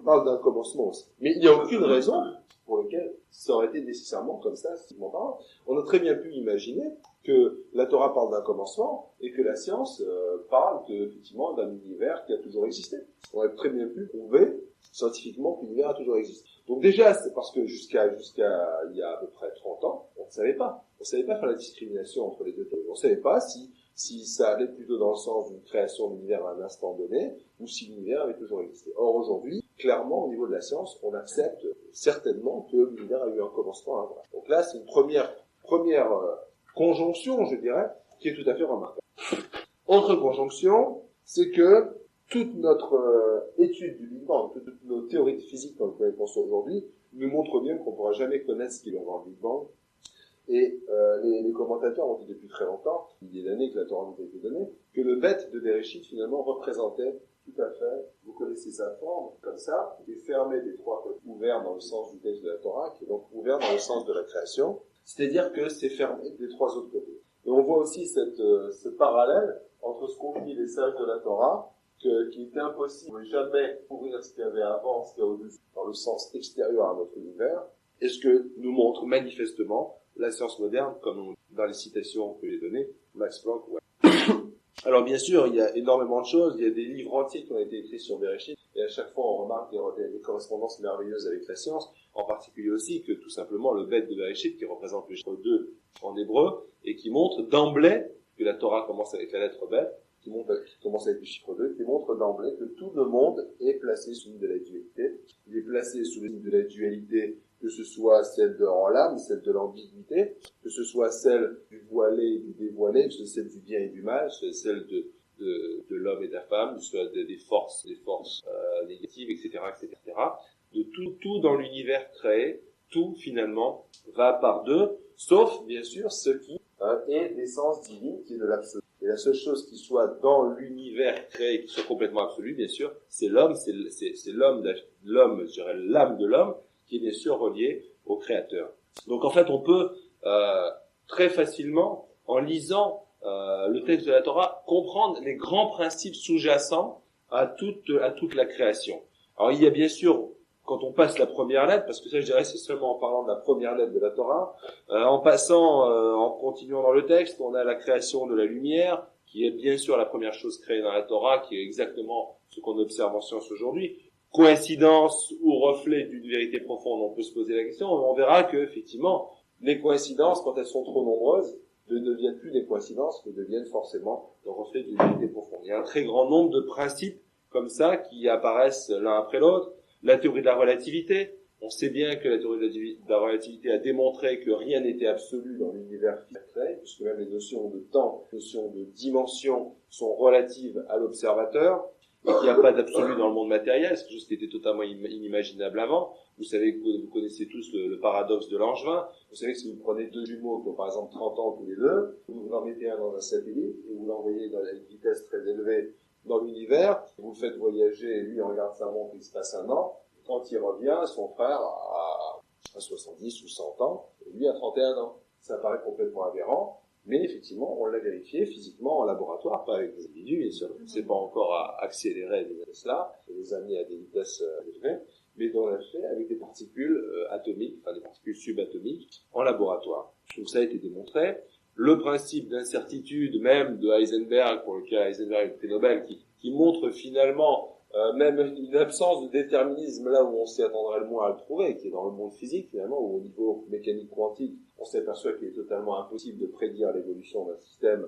parle d'un commencement aussi. Mais il n'y a aucune raison pour laquelle ça aurait été nécessairement comme ça, physiquement parlant. On a très bien pu imaginer que la Torah parle d'un commencement et que la science parle effectivement d'un univers qui a toujours existé. On aurait très bien pu prouver scientifiquement que l'univers a toujours existé. Donc déjà, c'est parce que jusqu'à il y a à peu près 30 ans, on ne savait pas. On ne savait pas faire la discrimination entre les deux théories. On ne savait pas si ça allait plutôt dans le sens d'une création de l'univers à un instant donné, ou si l'univers avait toujours existé. Or, aujourd'hui, clairement, au niveau de la science, on accepte certainement que l'univers a eu un commencement avant. Donc là, c'est une première conjonction, je dirais, qui est tout à fait remarquable. Autre conjonction, c'est que toute notre étude du Big Bang, toutes nos théories de physique, comme vous pensez aujourd'hui, nous montrent bien qu'on ne pourra jamais connaître ce qu'il y a dans le Big Bang. Et les commentateurs ont dit depuis très longtemps, il y a d'années que la Torah nous a été donnée, que le bête de Bereshit finalement représentait tout à fait, vous connaissez sa forme, comme ça, qui est fermé des trois côtés, ouvert dans le sens du texte de la Torah, qui est donc ouvert dans le sens de la création, c'est-à-dire que c'est fermé des trois autres côtés. Et on voit aussi ce parallèle entre ce qu'ont dit les sages de la Torah, qu'il était impossible de jamais ouvrir ce qu'il y avait avant, ce qu'il y a au-dessus, dans le sens extérieur à notre univers, et ce que nous montre manifestement la science moderne, comme dans les citations que j'ai données, Max Planck. Ouais. Alors bien sûr, il y a énormément de choses, il y a des livres entiers qui ont été écrits sur Bereshit, et à chaque fois on remarque des correspondances merveilleuses avec la science, en particulier aussi que tout simplement le bête de Bereshit, qui représente le chiffre 2 en hébreu, et qui montre d'emblée que la Torah commence avec la lettre bête, qui commence avec le chiffre 2, qui montre d'emblée que tout le monde est placé sous le signe de la dualité. Il est placé sous le signe de la dualité, que ce soit celle de Olam, celle de l'ambiguïté, que ce soit celle du voilé et du dévoilé, que ce soit celle du bien et du mal, que ce soit celle de l'homme et de la femme, que ce soit des forces négatives, etc., etc. De tout dans l'univers créé, tout finalement va par deux, sauf bien sûr ce qui est d'essence divine, qui est de l'absolu. Et la seule chose qui soit dans l'univers créé, qui soit complètement absolu, bien sûr, c'est l'homme, c'est l'homme, je dirais l'âme de l'homme, qui est bien sûr reliée au Créateur. Donc en fait, on peut très facilement, en lisant le texte de la Torah, comprendre les grands principes sous-jacents à toute la création. Alors il y a bien sûr, quand on passe la première lettre, parce que ça je dirais c'est seulement en parlant de la première lettre de la Torah, en continuant dans le texte, on a la création de la lumière, qui est bien sûr la première chose créée dans la Torah, qui est exactement ce qu'on observe en science aujourd'hui. Coïncidence ou reflet d'une vérité profonde, on peut se poser la question, on verra que effectivement les coïncidences, quand elles sont trop nombreuses, ne deviennent plus des coïncidences, mais deviennent forcément le reflet d'une vérité profonde. Il y a un très grand nombre de principes comme ça qui apparaissent l'un après l'autre. La théorie de la relativité, on sait bien que la théorie de la relativité a démontré que rien n'était absolu dans l'univers créé, puisque même les notions de temps, les notions de dimension sont relatives à l'observateur, et qu'il n'y a pas d'absolu dans le monde matériel, c'est quelque chose qui était totalement inimaginable avant. Vous savez que vous connaissez tous le paradoxe de Langevin. Vous savez que si vous prenez deux jumeaux qui ont par exemple 30 ans tous les deux, vous en mettez un dans un satellite et vous l'envoyez à une vitesse très élevée dans l'univers, vous le faites voyager et lui on regarde sa montre, il se passe un an. Quand il revient, son frère a 70 ou 100 ans et lui a 31 ans. Ça paraît complètement aberrant. Mais effectivement, on l'a vérifié physiquement en laboratoire, pas avec des individus, bien sûr. C'est pas encore à accélérer les vitesses-là, les amener à des vitesses élevées, mais on l'a fait avec des particules atomiques, enfin des particules subatomiques, en laboratoire. Donc ça a été démontré. Le principe d'incertitude même de Heisenberg, pour lequel Heisenberg a eu le prix Nobel, qui montre finalement même une absence de déterminisme là où on s'y attendrait le moins à le trouver, qui est dans le monde physique finalement, où au niveau mécanique quantique, on s'aperçoit qu'il est totalement impossible de prédire l'évolution d'un système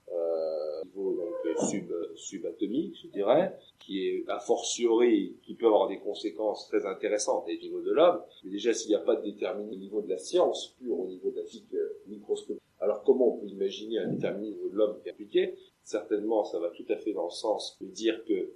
au niveau donc subatomique, je dirais, qui est a fortiori, qui peut avoir des conséquences très intéressantes au niveau de l'homme. Mais déjà, s'il n'y a pas de déterminisme au niveau de la science pure, au niveau de la physique microscopique, alors comment on peut imaginer un déterminisme de l'homme qui est appliqué? Certainement, ça va tout à fait dans le sens de dire que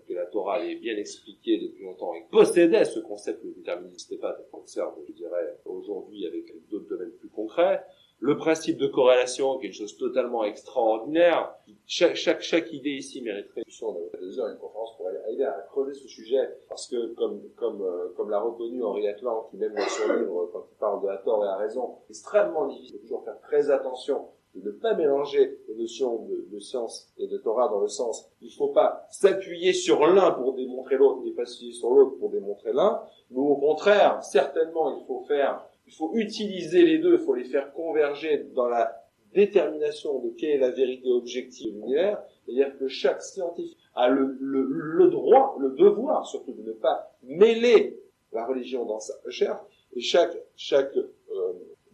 la Torah avait bien expliqué depuis longtemps et possédait ce concept de déterminisme, pas tel qu'on observe, je dirais, aujourd'hui avec d'autres domaines plus concrets. Le principe de corrélation, qui est une chose totalement extraordinaire, chaque idée ici mériterait On a 2 heures, une conférence pour aider à creuser ce sujet, parce que comme l'a reconnu Henri Atlan, qui même dans son livre, quand il parle de à tort et à raison, c'est extrêmement difficile de toujours faire très attention, de ne pas mélanger les notions de science et de Torah dans le sens, il ne faut pas s'appuyer sur l'un pour démontrer l'autre, et pas s'appuyer sur l'autre pour démontrer l'un, mais au contraire, certainement, il faut utiliser les deux, il faut les faire converger dans la détermination de quelle est la vérité objective de l'univers, c'est-à-dire que chaque scientifique a le droit, le devoir surtout de ne pas mêler la religion dans sa recherche, et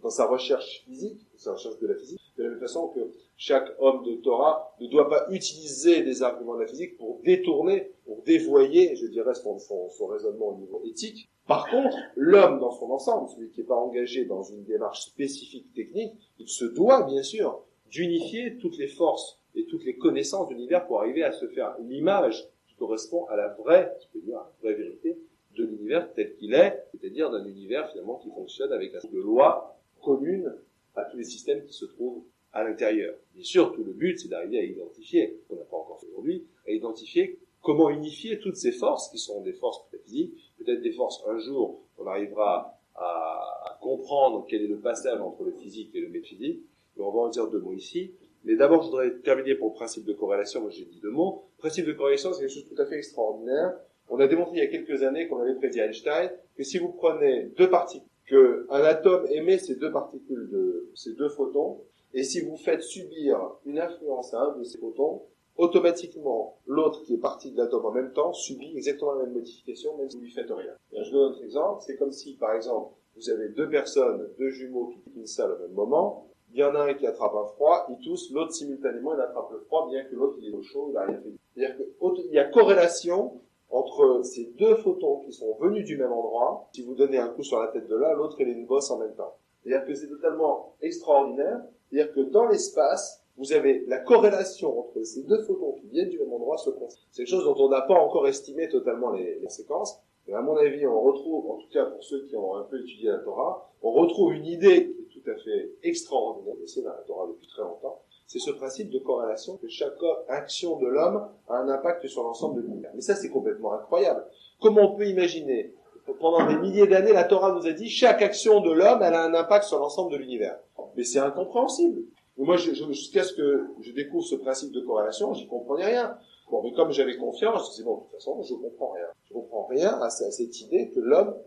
dans sa recherche physique, sa recherche de la physique, de la même façon que chaque homme de Torah ne doit pas utiliser des arguments de la physique pour détourner, pour dévoyer, je dirais, son raisonnement au niveau éthique. Par contre, l'homme dans son ensemble, celui qui n'est pas engagé dans une démarche spécifique technique, il se doit, bien sûr, d'unifier toutes les forces et toutes les connaissances de l'univers pour arriver à se faire l'image qui correspond à la vraie, je peux dire, à la vraie vérité de l'univers tel qu'il est, c'est-à-dire d'un univers finalement qui fonctionne avec un certain nombre de lois communes à tous les systèmes qui se trouvent à l'intérieur. Bien sûr, tout le but, c'est d'arriver à identifier, ce qu'on n'a pas encore fait aujourd'hui, à identifier comment unifier toutes ces forces qui sont des forces physiques, peut-être des forces un jour, on arrivera à comprendre quel est le passage entre le physique et le métaphysique, mais on va en dire 2 mots ici. Mais d'abord, je voudrais terminer pour le principe de corrélation. Moi, j'ai dit 2 mots. Le principe de corrélation, c'est quelque chose de tout à fait extraordinaire. On a démontré il y a quelques années, qu'on avait prédit Einstein, que si vous prenez 2 particules, qu'un atome émet ces 2 particules ces 2 photons, et si vous faites subir une influence à un de ces photons, automatiquement, l'autre qui est parti de l'atome en même temps subit exactement la même modification, même si vous lui faites rien. Et je donne un autre exemple. C'est comme si, par exemple, vous avez 2 personnes, 2 jumeaux qui quittent une salle au même moment. Il y en a un qui attrape un froid, il tousse, l'autre simultanément, il attrape le froid, bien que l'autre, il est au chaud, il n'a rien fait. C'est-à-dire qu'il y a corrélation entre ces 2 photons qui sont venus du même endroit. Si vous donnez un coup sur la tête de l'un, l'autre, il est une bosse en même temps. C'est-à-dire que c'est totalement extraordinaire. C'est-à-dire que dans l'espace, vous avez la corrélation entre ces 2 photons qui viennent du même endroit se constate. C'est quelque chose dont on n'a pas encore estimé totalement les séquences. Mais à mon avis, on retrouve, en tout cas pour ceux qui ont un peu étudié la Torah, on retrouve une idée qui est tout à fait extraordinaire, mais c'est dans la Torah depuis très longtemps. C'est ce principe de corrélation que chaque action de l'homme a un impact sur l'ensemble de l'univers. Mais ça, c'est complètement incroyable. Comment on peut imaginer, pendant des milliers d'années, la Torah nous a dit chaque action de l'homme, elle a un impact sur l'ensemble de l'univers. Mais c'est incompréhensible. Moi, jusqu'à ce que je découvre ce principe de corrélation, j'y comprenais rien. Bon, mais comme j'avais confiance, je disais, bon, de toute façon, je comprends rien. Je comprends rien à cette idée que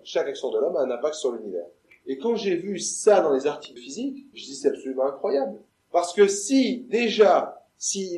chaque action de l'homme a un impact sur l'univers. Et quand j'ai vu ça dans les articles physiques, je dis, c'est absolument incroyable. Parce que s'il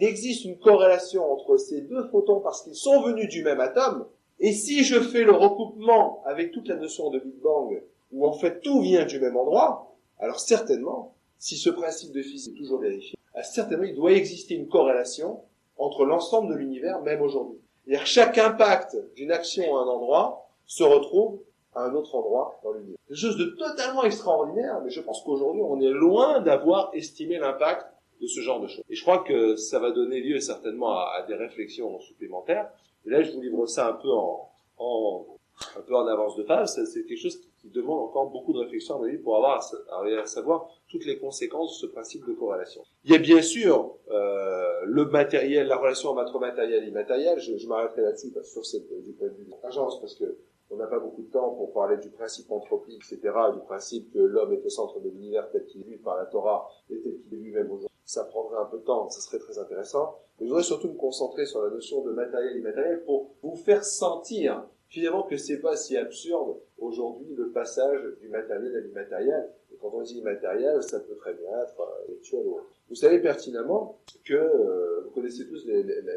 existe une corrélation entre ces 2 photons parce qu'ils sont venus du même atome, et si je fais le recoupement avec toute la notion de Big Bang, où en fait tout vient du même endroit, alors certainement, si ce principe de physique est toujours vérifié, certainement il doit exister une corrélation entre l'ensemble de l'univers, même aujourd'hui. C'est-à-dire que chaque impact d'une action à un endroit se retrouve à un autre endroit dans l'univers. C'est quelque chose de totalement extraordinaire, mais je pense qu'aujourd'hui, on est loin d'avoir estimé l'impact de ce genre de choses. Et je crois que ça va donner lieu certainement à des réflexions supplémentaires. Et là, je vous livre ça un peu en avance de phase. C'est quelque chose qui demande encore beaucoup de réflexion, à mon avis, pour arriver à savoir toutes les conséquences de ce principe de corrélation. Il y a bien sûr le matériel, la relation entre matériel et immatériel. Je m'arrêterai là-dessus sur du point de vue de l'agence, parce que on n'a pas beaucoup de temps pour parler du principe entropie, etc., du principe que l'homme est au centre de l'univers tel qu'il est vu par la Torah et tel qu'il est vu même aujourd'hui. Ça prendrait un peu de temps, ça serait très intéressant. Mais je voudrais surtout me concentrer sur la notion de matériel et immatériel pour vous faire sentir finalement que c'est pas si absurde aujourd'hui le passage du matériel à l'immatériel. Et quand on dit immatériel, ça peut très bien être virtuel ou autre. Vous savez pertinemment que vous connaissez tous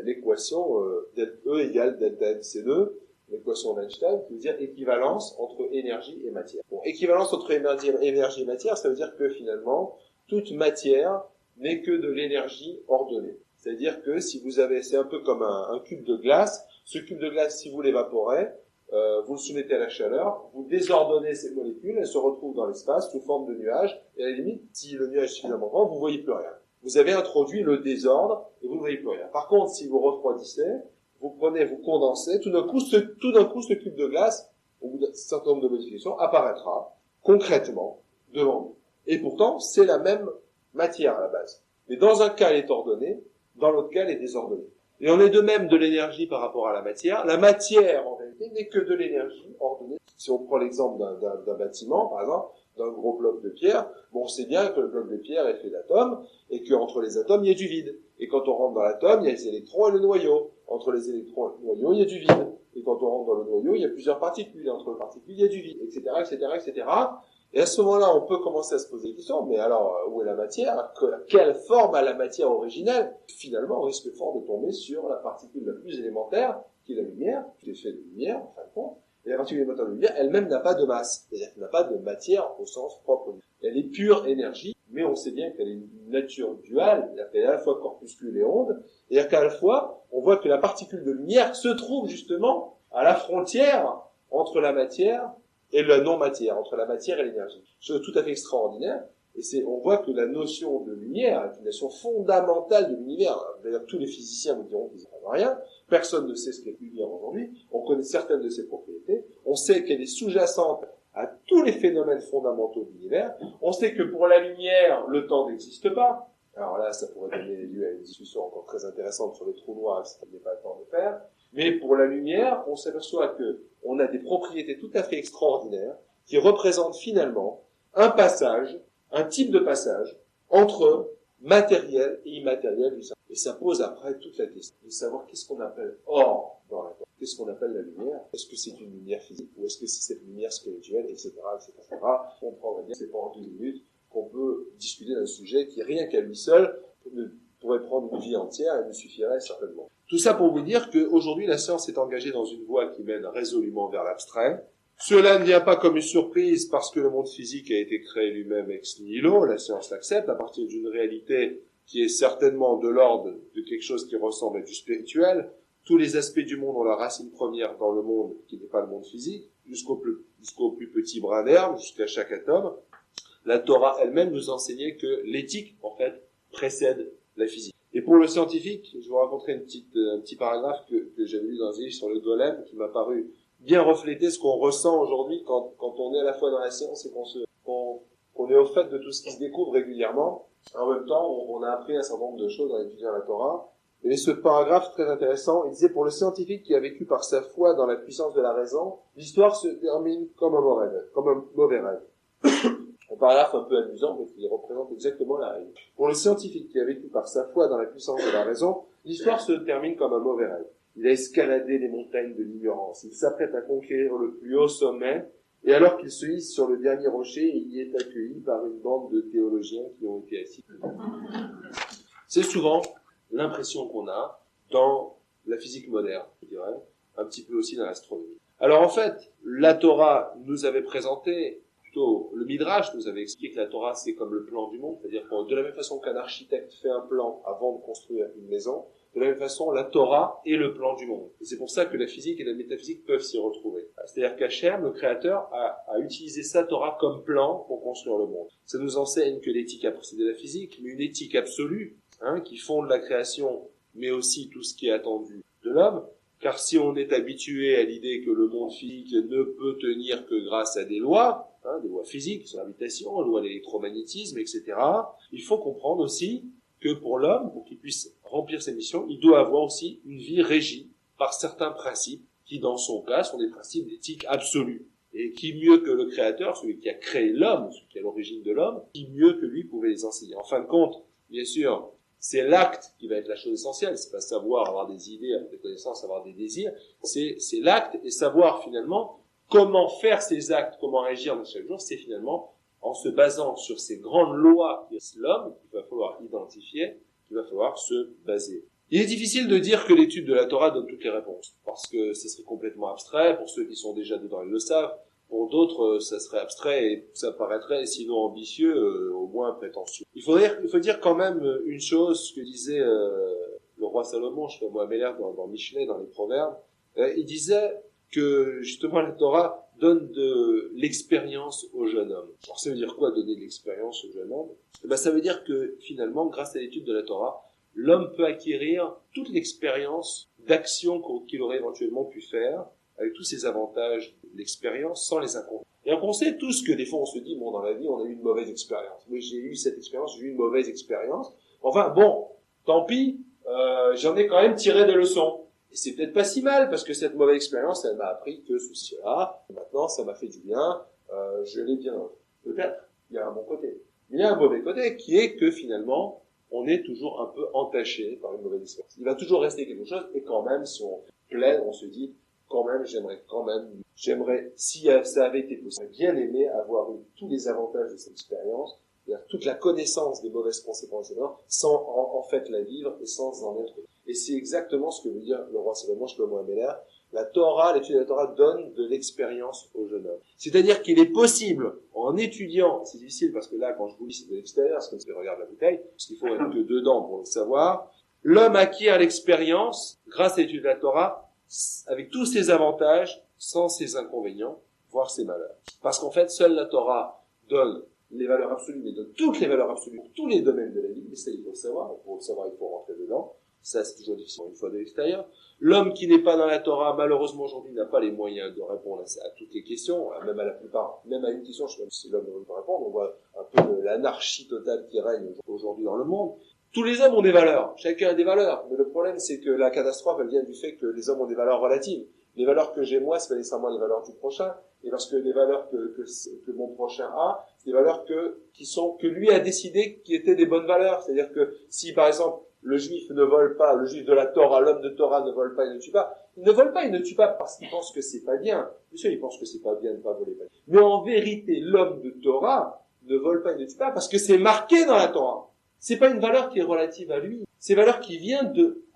l'équation E égale delta MC2, l'équation d'Einstein, qui veut dire équivalence entre énergie et matière. Bon, équivalence entre énergie et matière, ça veut dire que finalement, toute matière n'est que de l'énergie ordonnée. C'est-à-dire que si vous avez, c'est un peu comme un cube de glace, ce cube de glace, si vous l'évaporez, vous le soumettez à la chaleur, vous désordonnez ces molécules, elles se retrouvent dans l'espace sous forme de nuages, et à la limite, si le nuage est suffisamment grand, vous ne voyez plus rien. Vous avez introduit le désordre, et vous ne voyez plus rien. Par contre, si vous refroidissez, vous condensez, tout d'un coup, ce cube de glace, au bout d'un certain nombre de modifications, apparaîtra concrètement devant vous. Et pourtant, c'est la même matière à la base. Mais dans un cas, elle est ordonnée, dans l'autre cas, elle est désordonnée. Et on est de même de l'énergie par rapport à la matière. La matière, en réalité, n'est que de l'énergie ordonnée. Si on prend l'exemple d'un bâtiment, par exemple, d'un gros bloc de pierre, bon, on sait bien que le bloc de pierre est fait d'atomes, et qu'entre les atomes, il y a du vide. Et quand on rentre dans l'atome, il y a les électrons et le noyau. Entre les électrons et le noyau, il y a du vide. Et quand on rentre dans le noyau, il y a plusieurs particules. Et entre les particules, il y a du vide, etc., etc., etc. Et à ce moment-là, on peut commencer à se poser des questions. Mais alors, où est la matière? Quelle forme a la matière originelle? Finalement, on risque fort de tomber sur la particule la plus élémentaire, qui est la lumière, qui est faite de lumière, en fin de compte. Et la particule élémentaire de lumière, elle-même n'a pas de masse. C'est-à-dire qu'elle n'a pas de matière au sens propre. Elle est pure énergie, mais on sait bien qu'elle est une nature duale, c'est-à-dire qu'elle est à la fois corpuscule et onde. C'est-à-dire qu'à la fois, on voit que la particule de lumière se trouve justement à la frontière entre la matière et la non-matière, entre la matière et l'énergie. Chose tout à fait extraordinaire. Et on voit que la notion de lumière est une notion fondamentale de l'univers. D'ailleurs, tous les physiciens vous diront qu'ils n'en savent rien. Personne ne sait ce qu'est la lumière aujourd'hui. On connaît certaines de ses propriétés. On sait qu'elle est sous-jacente à tous les phénomènes fondamentaux de l'univers. On sait que pour la lumière, le temps n'existe pas. Alors là, ça pourrait donner lieu à une discussion encore très intéressante sur les trous noirs, ce qu'il n'est pas le temps de faire. Mais pour la lumière, on s'aperçoit que on a des propriétés tout à fait extraordinaires qui représentent finalement un passage, un type de passage entre matériel et immatériel du cerveau. Et ça pose après toute la question de savoir qu'est-ce qu'on appelle or dans la Terre. Qu'est-ce qu'on appelle la lumière? Est-ce que c'est une lumière physique ou est-ce que c'est cette lumière spirituelle, etc., etc. On prendrait bien, c'est pas en 2 minutes qu'on peut discuter d'un sujet qui, rien qu'à lui seul, pourrait prendre une vie entière et nous suffirait certainement. Tout ça pour vous dire qu'aujourd'hui, la science est engagée dans une voie qui mène résolument vers l'abstrait. Cela ne vient pas comme une surprise parce que le monde physique a été créé lui-même ex nihilo. La science l'accepte à partir d'une réalité qui est certainement de l'ordre de quelque chose qui ressemble à du spirituel. Tous les aspects du monde ont leur racine première dans le monde qui n'est pas le monde physique, jusqu'au plus petit brin d'herbe, jusqu'à chaque atome. La Torah elle-même nous enseignait que l'éthique, en fait, précède la physique. Et pour le scientifique, je vous raconterai un petit paragraphe que j'avais lu dans un livre sur le golem qui m'a paru bien refléter ce qu'on ressent aujourd'hui quand on est à la fois dans la science et qu'on est au fait de tout ce qui se découvre régulièrement. En même temps, on a appris un certain nombre de choses en étudiant la Torah. Et ce paragraphe très intéressant, il disait, pour le scientifique qui a vécu par sa foi dans la puissance de la raison, l'histoire se termine comme un mauvais rêve. Un paragraphe un peu amusant, mais qui représente exactement la réalité. Pour le scientifique qui a vécu par sa foi dans la puissance de la raison, l'histoire se termine comme un mauvais rêve. Il a escaladé les montagnes de l'ignorance. Il s'apprête à conquérir le plus haut sommet, et alors qu'il se hisse sur le dernier rocher, il y est accueilli par une bande de théologiens qui ont été assis. C'est souvent l'impression qu'on a dans la physique moderne, je dirais, un petit peu aussi dans l'astronomie. Alors en fait, la Torah nous avait présenté, plutôt le Midrash nous avait expliqué que la Torah c'est comme le plan du monde, c'est-à-dire que de la même façon qu'un architecte fait un plan avant de construire une maison, de la même façon la Torah est le plan du monde. Et c'est pour ça que la physique et la métaphysique peuvent s'y retrouver. C'est-à-dire qu'Hachem, le Créateur, a utilisé sa Torah comme plan pour construire le monde. Ça nous enseigne que l'éthique a précédé la physique, mais une éthique absolue, qui fonde la création, mais aussi tout ce qui est attendu de l'homme, car si on est habitué à l'idée que le monde physique ne peut tenir que grâce à des lois physiques, sur l'habitation, loi de l'électromagnétisme, etc., il faut comprendre aussi que pour l'homme, pour qu'il puisse remplir ses missions, il doit avoir aussi une vie régie par certains principes qui, dans son cas, sont des principes d'éthique absolue. Et qui mieux que le Créateur, celui qui a créé l'homme, celui qui est à l'origine de l'homme, qui mieux que lui pouvait les enseigner. En fin de compte, bien sûr, c'est l'acte qui va être la chose essentielle. C'est pas savoir avoir des idées, avoir des connaissances, avoir des désirs. C'est l'acte et savoir finalement comment faire ces actes, comment agir dans chaque jour. C'est finalement en se basant sur ces grandes lois qui est l'homme, qu'il va falloir identifier, qu'il va falloir se baser. Il est difficile de dire que l'étude de la Torah donne toutes les réponses, parce que ce serait complètement abstrait. Pour ceux qui sont déjà dedans, ils le savent. Pour d'autres, ça serait abstrait et ça paraîtrait, sinon ambitieux, au moins prétentieux. Il faut dire quand même une chose, ce que disait le roi Salomon, je sais pas moi, Meller dans Michelet, dans les Proverbes. Il disait que justement la Torah donne de l'expérience au jeune homme. Alors ça veut dire quoi, donner de l'expérience au jeune homme? Ça veut dire que finalement, grâce à l'étude de la Torah, l'homme peut acquérir toute l'expérience d'action qu'il aurait éventuellement pu faire, avec tous ses avantages, l'expérience, sans les inconvénients. Et on sait tous que des fois on se dit, dans la vie on a eu une mauvaise expérience. Oui, j'ai eu cette expérience, j'ai eu une mauvaise expérience. Enfin bon, tant pis, j'en ai quand même tiré des leçons. Et c'est peut-être pas si mal, parce que cette mauvaise expérience, elle m'a appris que ceci-là, maintenant, ça m'a fait du bien, je l'ai bien. Peut-être, il y a un bon côté. Mais il y a un mauvais côté, qui est que finalement, on est toujours un peu entaché par une mauvaise expérience. Il va toujours rester quelque chose, et quand même, si on plaide, on se dit, j'aimerais, si ça avait été possible, bien aimé avoir eu tous les avantages de cette expérience, c'est-à-dire toute la connaissance des mauvaises conséquences, sans en fait la vivre et sans en être. Et c'est exactement ce que veut dire le roi Salomon, Shlomo HaMelech. La Torah, l'étude de la Torah donne de l'expérience au jeune homme. C'est-à-dire qu'il est possible, en étudiant, c'est difficile parce que là, quand je vous lis, c'est de l'extérieur, c'est comme si je regarde la bouteille, parce qu'il faut être que dedans pour le savoir. L'homme acquiert l'expérience, grâce à l'étude de la Torah, avec tous ses avantages, sans ses inconvénients, voire ses malheurs. Parce qu'en fait, seule la Torah donne les valeurs absolues, mais donne toutes les valeurs absolues pour tous les domaines de la vie, mais ça, il faut le savoir. Pour le savoir, il faut rentrer dedans. Ça, c'est toujours difficile une fois de l'extérieur. L'homme qui n'est pas dans la Torah, malheureusement, aujourd'hui, n'a pas les moyens de répondre à toutes les questions, même à la plupart, même à une question, je sais pas si l'homme ne veut pas répondre, on voit un peu l'anarchie totale qui règne aujourd'hui dans le monde. Tous les hommes ont des valeurs. Chacun a des valeurs. Mais le problème, c'est que la catastrophe, elle vient du fait que les hommes ont des valeurs relatives. Les valeurs que j'ai moi, c'est pas nécessairement les valeurs du prochain. Et lorsque les valeurs que mon prochain a, c'est des valeurs que lui a décidé qui étaient des bonnes valeurs. C'est-à-dire que si, par exemple, le juif ne vole pas, le juif de la Torah, l'homme de Torah ne vole pas, il ne tue pas. Il ne vole pas, il ne tue pas parce qu'il pense que c'est pas bien. Bien sûr, il pense que c'est pas bien de ne pas voler. Mais en vérité, l'homme de Torah ne vole pas, il ne tue pas parce que c'est marqué dans la Torah. C'est pas une valeur qui est relative à lui. C'est une valeur qui vient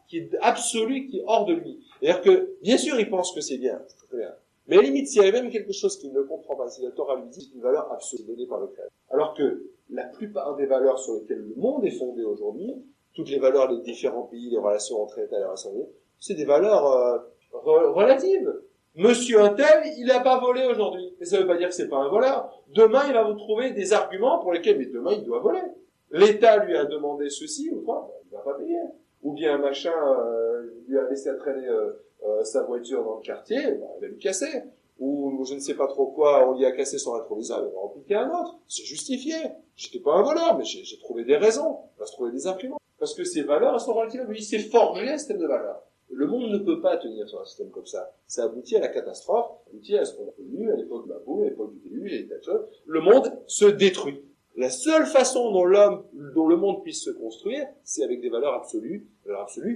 qui est absolue, qui est hors de lui. C'est-à-dire que, bien sûr, il pense que c'est bien. C'est très bien. Mais à la limite, s'il y avait même quelque chose qu'il ne comprend pas, si la Torah lui dit, c'est une valeur absolue donnée par le Créateur. Alors que la plupart des valeurs sur lesquelles le monde est fondé aujourd'hui, toutes les valeurs des différents pays, les relations entre États et les relations liées, c'est des valeurs relatives. Monsieur un tel, il n'a pas volé aujourd'hui. Mais ça ne veut pas dire que c'est pas un voleur. Demain, il va vous trouver des arguments pour lesquels, mais demain, il doit voler. L'État lui a demandé ceci ou quoi, il va pas payer. Ou bien un machin lui a laissé traîner sa voiture dans le quartier, il va lui casser. Ou je ne sais pas trop quoi, on lui a cassé son rétroviseur, il va en piquer un autre. C'est justifié. J'étais pas un voleur, mais j'ai trouvé des raisons. On va se trouver des arguments. Parce que ces valeurs, elles sont relatives. Il s'est forgé un système de valeurs. Le monde ne peut pas tenir sur un système comme ça. Ça aboutit à la catastrophe, ça aboutit à ce qu'on a connu à l'époque de Babou, à l'époque du déluge, et des tas de choses. Le monde se détruit. La seule façon dont le monde puisse se construire, c'est avec des valeurs absolues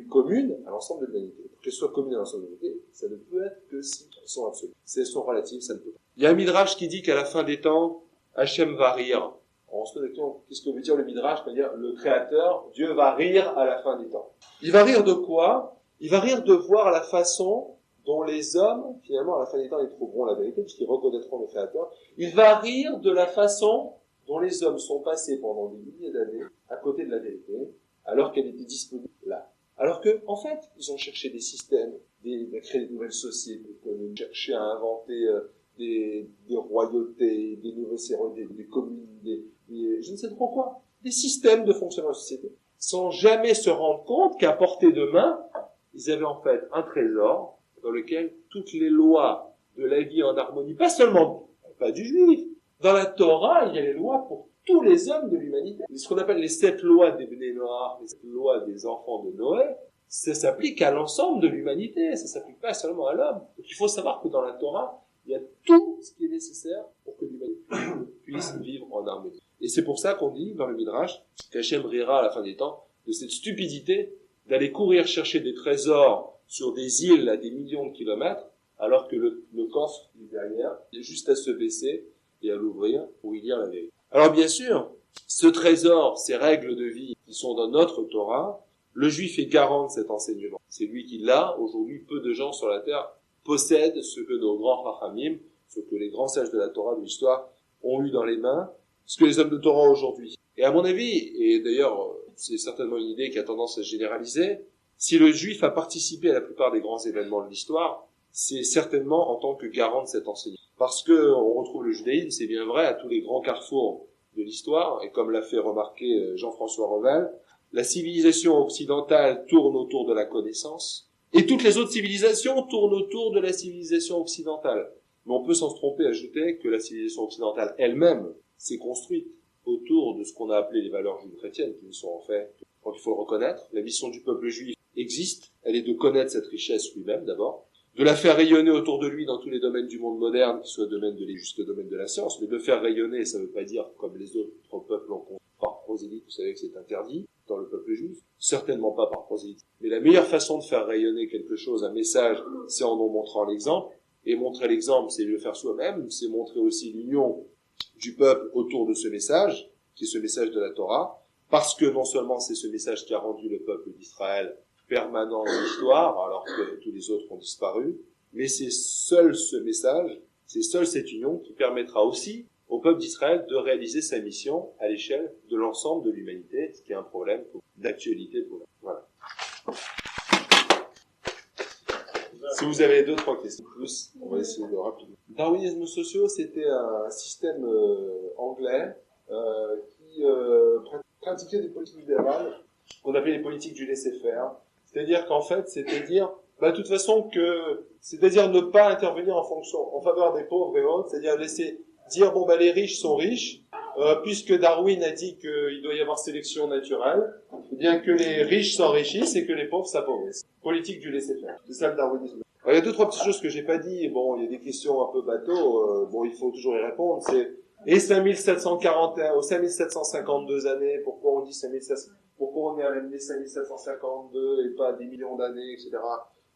communes à l'ensemble de l'humanité. Pour qu'elles soient communes à l'ensemble de l'humanité, ça ne peut être que si elles sont absolues. Si elles sont relatives, ça ne peut pas. Il y a un midrash qui dit qu'à la fin des temps, Hachem va rire. On se pose la question, qu'est-ce que veut dire le midrash? C'est-à-dire, le Créateur, Dieu va rire à la fin des temps. Il va rire de quoi? Il va rire de voir la façon dont les hommes, finalement, à la fin des temps, ils trouveront la vérité, puisqu'ils reconnaîtront le Créateur. Il va rire de la façon dont les hommes sont passés pendant des milliers d'années à côté de la vérité, alors qu'elle était disponible là. Alors que, en fait, ils ont cherché des systèmes, à créer des nouvelles sociétés, cherché à inventer des royautés, des nouvelles des communes, je ne sais trop quoi, des systèmes de fonctionnement de la société, sans jamais se rendre compte qu'à portée de main, ils avaient en fait un trésor dans lequel toutes les lois de la vie en harmonie, pas du juif. Dans la Torah, il y a les lois pour tous les hommes de l'humanité. Ce qu'on appelle les 7 lois des Bnei Noach, les 7 lois des enfants de Noé, ça s'applique à l'ensemble de l'humanité, ça s'applique pas seulement à l'homme. Donc il faut savoir que dans la Torah, il y a tout ce qui est nécessaire pour que l'humanité puisse vivre en harmonie. Et c'est pour ça qu'on dit, dans le Midrash, qu'Hachem rira à la fin des temps de cette stupidité d'aller courir chercher des trésors sur des îles à des millions de kilomètres, alors que le coffre est derrière, il est juste à se baisser et à l'ouvrir pour y lire la vérité. Alors bien sûr, ce trésor, ces règles de vie qui sont dans notre Torah, le juif est garant de cet enseignement. C'est lui qui l'a. Aujourd'hui, peu de gens sur la terre possèdent ce que nos grands Chachamim, ce que les grands sages de la Torah, de l'histoire, ont eu dans les mains, ce que les hommes de Torah aujourd'hui. Et à mon avis, et d'ailleurs, c'est certainement une idée qui a tendance à se généraliser, si le juif a participé à la plupart des grands événements de l'histoire, c'est certainement en tant que garant de cet enseignement. Parce que on retrouve le judaïsme, c'est bien vrai, à tous les grands carrefours de l'histoire, et comme l'a fait remarquer Jean-François Revel, la civilisation occidentale tourne autour de la connaissance, et toutes les autres civilisations tournent autour de la civilisation occidentale. Mais on peut sans se tromper ajouter que la civilisation occidentale elle-même s'est construite autour de ce qu'on a appelé les valeurs judéo-chrétiennes, qui ne sont en fait Donc il faut le reconnaître. La mission du peuple juif existe. Elle est de connaître cette richesse lui-même d'abord, de la faire rayonner autour de lui dans tous les domaines du monde moderne, qui soit le domaine de jusqu'au domaine de la science. Mais de faire rayonner, ça ne veut pas dire comme les autres peuples ont compris par prosélyte, vous savez que c'est interdit dans le peuple juif. Certainement pas par prosélyte. Mais la meilleure façon de faire rayonner quelque chose, un message, c'est en montrant l'exemple. Et montrer l'exemple, c'est le faire soi-même, c'est montrer aussi l'union du peuple autour de ce message, qui est ce message de la Torah, parce que non seulement c'est ce message qui a rendu le peuple d'Israël permanent dans l'histoire, alors que tous les autres ont disparu, mais c'est seul ce message, c'est seule cette union qui permettra aussi au peuple d'Israël de réaliser sa mission à l'échelle de l'ensemble de l'humanité, ce qui est un problème d'actualité pour nous. Voilà. Si vous avez 2-3 questions plus, on va essayer de rapidement. Darwinisme sociaux, c'était un système anglais qui pratiquait des politiques libérales, qu'on appelait les politiques du laisser-faire. C'est-à-dire qu'en fait, de toute façon c'est-à-dire ne pas intervenir en faveur des pauvres et autres, c'est-à-dire laisser dire les riches sont riches, puisque Darwin a dit qu'il doit y avoir sélection naturelle, eh bien que les riches s'enrichissent et que les pauvres s'appauvrissent. Politique du laisser-faire. C'est ça le darwinisme. Alors, il y a 2-3 petites choses que j'ai pas dit. Bon, il y a des questions un peu bateau. Il faut toujours y répondre. Et 5741 ou 5752 années, pourquoi on dit 5700, pourquoi on est à l'année 5752 et pas des millions d'années, etc.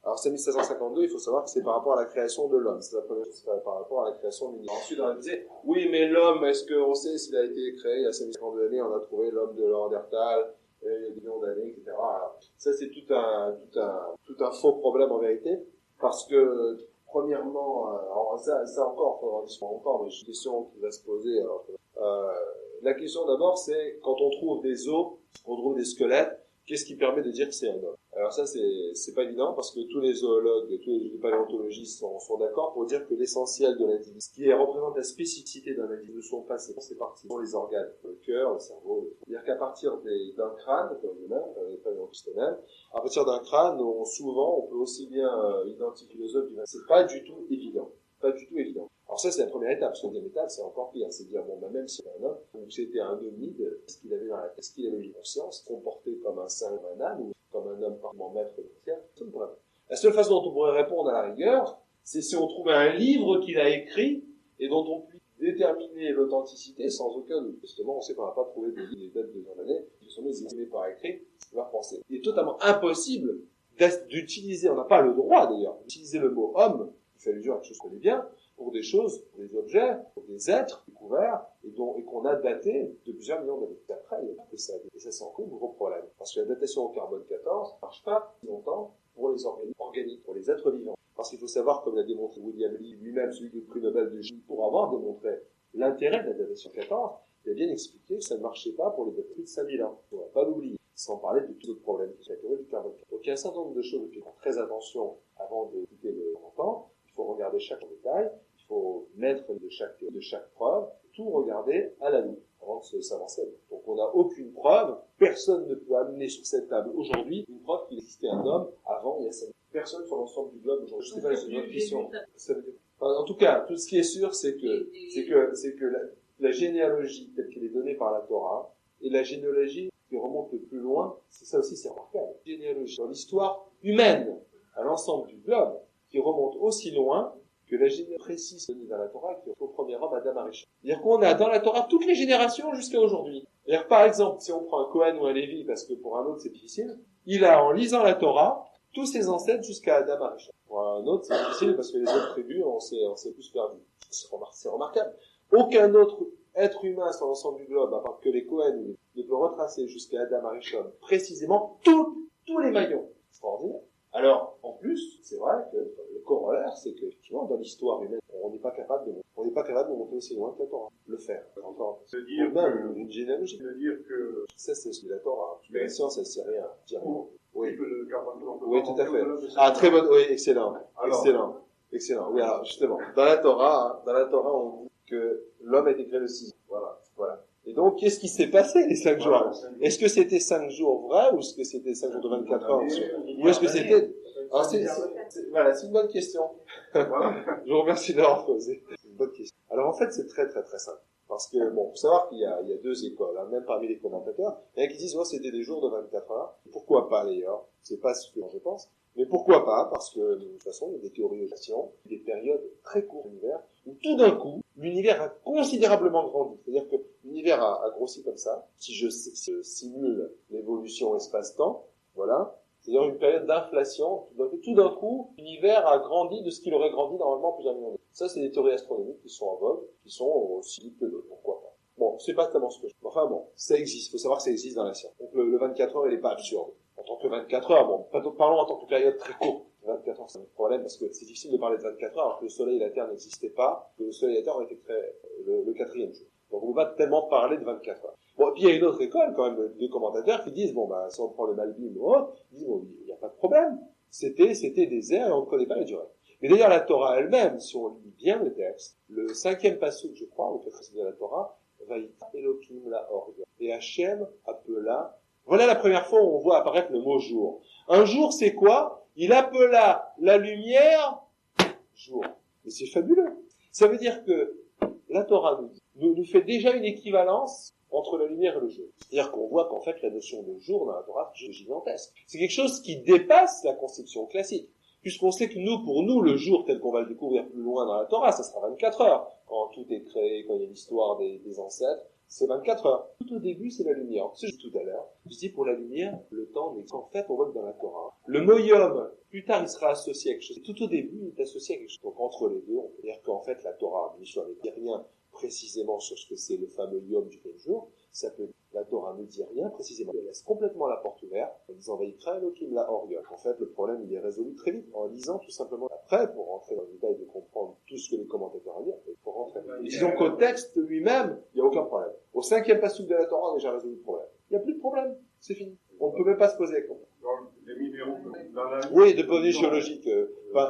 Alors 5752, il faut savoir que c'est par rapport à la création de l'homme. C'est la première chose, c'est par rapport à la création de l'univers. Ensuite, on disait, oui, mais l'homme, est-ce qu'on sait s'il a été créé il y a 5752 années? On a trouvé l'homme de Néandertal, il y a des millions d'années, etc. Alors, ça, c'est tout un faux problème en vérité, parce que premièrement, alors ça encore, il faudra discuter encore, mais c'est une question qui va se poser. Alors, la question d'abord, c'est quand on trouve des os, on trouve des squelettes, qu'est-ce qui permet de dire que c'est un homme? Alors ça, c'est pas évident parce que tous les zoologues, tous les paléontologistes sont d'accord pour dire que l'essentiel de l'individu, ce qui représente la spécificité d'un individu, ne sont pas ces parties, ce sont les organes, le cœur, le cerveau. C'est-à-dire qu'à partir d'un crâne, comme l'humain, les paléontologistes eux-mêmes, à partir d'un crâne, souvent, on peut aussi bien identifier les os, c'est pas du tout évident. Pas du tout évident. Alors ça, c'est la première étape. La deuxième étape, c'est encore pire. C'est de dire, même si c'était un homme, ou c'était un hominide, est-ce qu'il avait une conscience, comporté comme un singe ou un âne, ou comme un homme parfaitement maître de ciel? La seule façon dont on pourrait répondre à la rigueur, c'est si on trouvait un livre qu'il a écrit, et dont on puisse déterminer l'authenticité sans aucun doute. Justement, on sait qu'on n'a pas trouvé des dates de gens d'année, qui sont estimées par écrit, c'est leur pensée. Il est totalement impossible d'utiliser, on n'a pas le droit d'ailleurs, d'utiliser le mot homme, qui fait allusion à quelque chose qu'on connaît bien, pour des choses, pour des objets, pour des êtres découverts et qu'on a datés de plusieurs millions d'années. Après, il y a que ça. Et ça, c'est encore un gros problème. Parce que la datation au carbone 14 ne marche pas longtemps pour les organiques, pour les êtres vivants. Parce qu'il faut savoir, comme l'a démontré William Lee, lui-même, celui du prix Nobel de chimie, pour avoir démontré l'intérêt de la datation 14, il a bien expliqué que ça ne marchait pas pour les dates de 5000 ans. On ne va pas l'oublier. Sans parler de tous les autres problèmes qui sont du carbone 14. Donc il y a un certain nombre de choses auxquelles faire très attention avant de quitter le temps. Il faut regarder chaque détail, il faut mettre de chaque preuve, tout regarder à la loupe avant de s'avancer. Donc on n'a aucune preuve, personne ne peut amener sur cette table aujourd'hui une preuve qu'il existait un homme avant il y a 5 ans. Personne sur l'ensemble du globe aujourd'hui. Je sais pas, c'est une autre question. En tout cas, tout ce qui est sûr, c'est que la généalogie telle qu'elle est donnée par la Torah et la généalogie qui remonte le plus loin, c'est ça aussi, c'est remarquable. La généalogie dans l'histoire humaine à l'ensemble du globe qui remonte aussi loin que la généalogie précise donnée dans la Torah qui est au premier homme, Adam Arishon. C'est-à-dire qu'on a dans la Torah toutes les générations jusqu'à aujourd'hui. C'est-à-dire, par exemple, si on prend un Cohen ou un Lévi, parce que pour un autre c'est difficile, il a, en lisant la Torah, tous ses ancêtres jusqu'à Adam Arishon. Pour un autre c'est difficile parce que les autres tribus, on s'est plus perdu. C'est remarquable. Aucun autre être humain sur l'ensemble du globe, à part que les Cohen, ne peut retracer jusqu'à Adam Arishon précisément tous les maillons. Extraordinaire. Alors, en plus, c'est vrai que le corollaire, c'est que, effectivement, dans l'histoire humaine, on n'est pas capable de monter aussi loin que la Torah. Le faire. Encore. Même une généalogie. Ça, c'est ce que la Torah. La science, elle sait rien. Oui. Oui, tout à fait. Ah, très bonne, oui, excellent. Excellent. Oui, alors, justement. Dans la Torah, on dit que l'homme a été créé le 6. Voilà. Et donc, qu'est-ce qui s'est passé les 5 jours? Est-ce que c'était 5 jours vrais ou est-ce que c'était 5 jours de 24 heures? Ou est-ce que c'était... Alors, c'est une bonne question. Je vous remercie d'avoir posé. C'est une bonne question. Alors, en fait, c'est très, très, très simple. Parce que, bon, faut savoir qu'il y a deux écoles, hein, même parmi les commentateurs. Il y en a qui disent, oh, c'était des jours de 24 heures. Pourquoi pas, d'ailleurs? C'est pas ce que je pense. Mais pourquoi pas? Parce que, de toute façon, il y a des théories de des périodes très courtes de l'univers, où tout d'un coup, l'univers a considérablement grandi. C'est-à-dire que l'univers a grossi comme ça. Si je simule l'évolution espace-temps, voilà. C'est-à-dire une période d'inflation. Tout d'un coup, l'univers a grandi de ce qu'il aurait grandi normalement plusieurs millions d'années. Ça, c'est des théories astronomiques qui sont en vogue, qui sont aussi libres que d'autres. Pourquoi pas? Bon, c'est pas tellement ce que je... Enfin bon, ça existe. Faut savoir que ça existe dans la science. Donc le 24 heures, il est pas absurde. En tant que 24 heures, bon, parlons en tant que période très courte. 24 heures, c'est un problème parce que c'est difficile de parler de 24 heures alors que le Soleil et la Terre n'existaient pas, que le Soleil et la Terre ont été créés le quatrième jour. Donc on ne peut pas tellement parler de 24 heures. Bon, et puis il y a une autre école quand même de commentateurs qui disent, bon bah si on prend le Malbim ou autre, ils disent, bon, il n'y a pas de problème. C'était des airs et on ne connaît pas la durée. Mais d'ailleurs la Torah elle-même, si on lit bien le texte, le 5e passouk, je crois, au 4e de la Torah, Vaïta Elohim la Orga. Et Hachem appela. Voilà la première fois où on voit apparaître le mot jour. Un jour, c'est quoi? Il appela la lumière jour. Mais c'est fabuleux. Ça veut dire que la Torah nous fait déjà une équivalence entre la lumière et le jour. C'est-à-dire qu'on voit qu'en fait, la notion de jour dans la Torah, c'est gigantesque. C'est quelque chose qui dépasse la conception classique. Puisqu'on sait que pour nous, le jour tel qu'on va le découvrir plus loin dans la Torah, ça sera 24 heures. Quand tout est créé, quand il y a l'histoire des ancêtres, c'est 24 heures. Tout au début, c'est la lumière. C'est tout à l'heure. Je dis pour la lumière, le temps n'est qu'en fait, on voit que dans la Torah. Le mot yom, plus tard, il sera associé à quelque chose. Tout au début, il est associé à quelque chose. Donc, entre les deux, on peut dire qu'en fait, la Torah, bien sûr, ne dit rien précisément sur ce que c'est le fameux yom du 15 jours. Ça peut, la Torah ne dit rien précisément. Elle laisse complètement la porte ouverte en disant Vaïkra Elohim la Orga. En fait, le problème, il est résolu très vite en lisant tout simplement. Après, pour rentrer dans le détail de comprendre tout ce que les commentateurs ont dit, il faut rentrer. Et disons qu'au texte lui-même, il n'y a aucun problème. Au 5e passouk de la Torah, on a déjà résolu le problème. Il n'y a plus de problème. C'est fini. On ne peut même pas se poser la question. Oui, de point de vue géologique.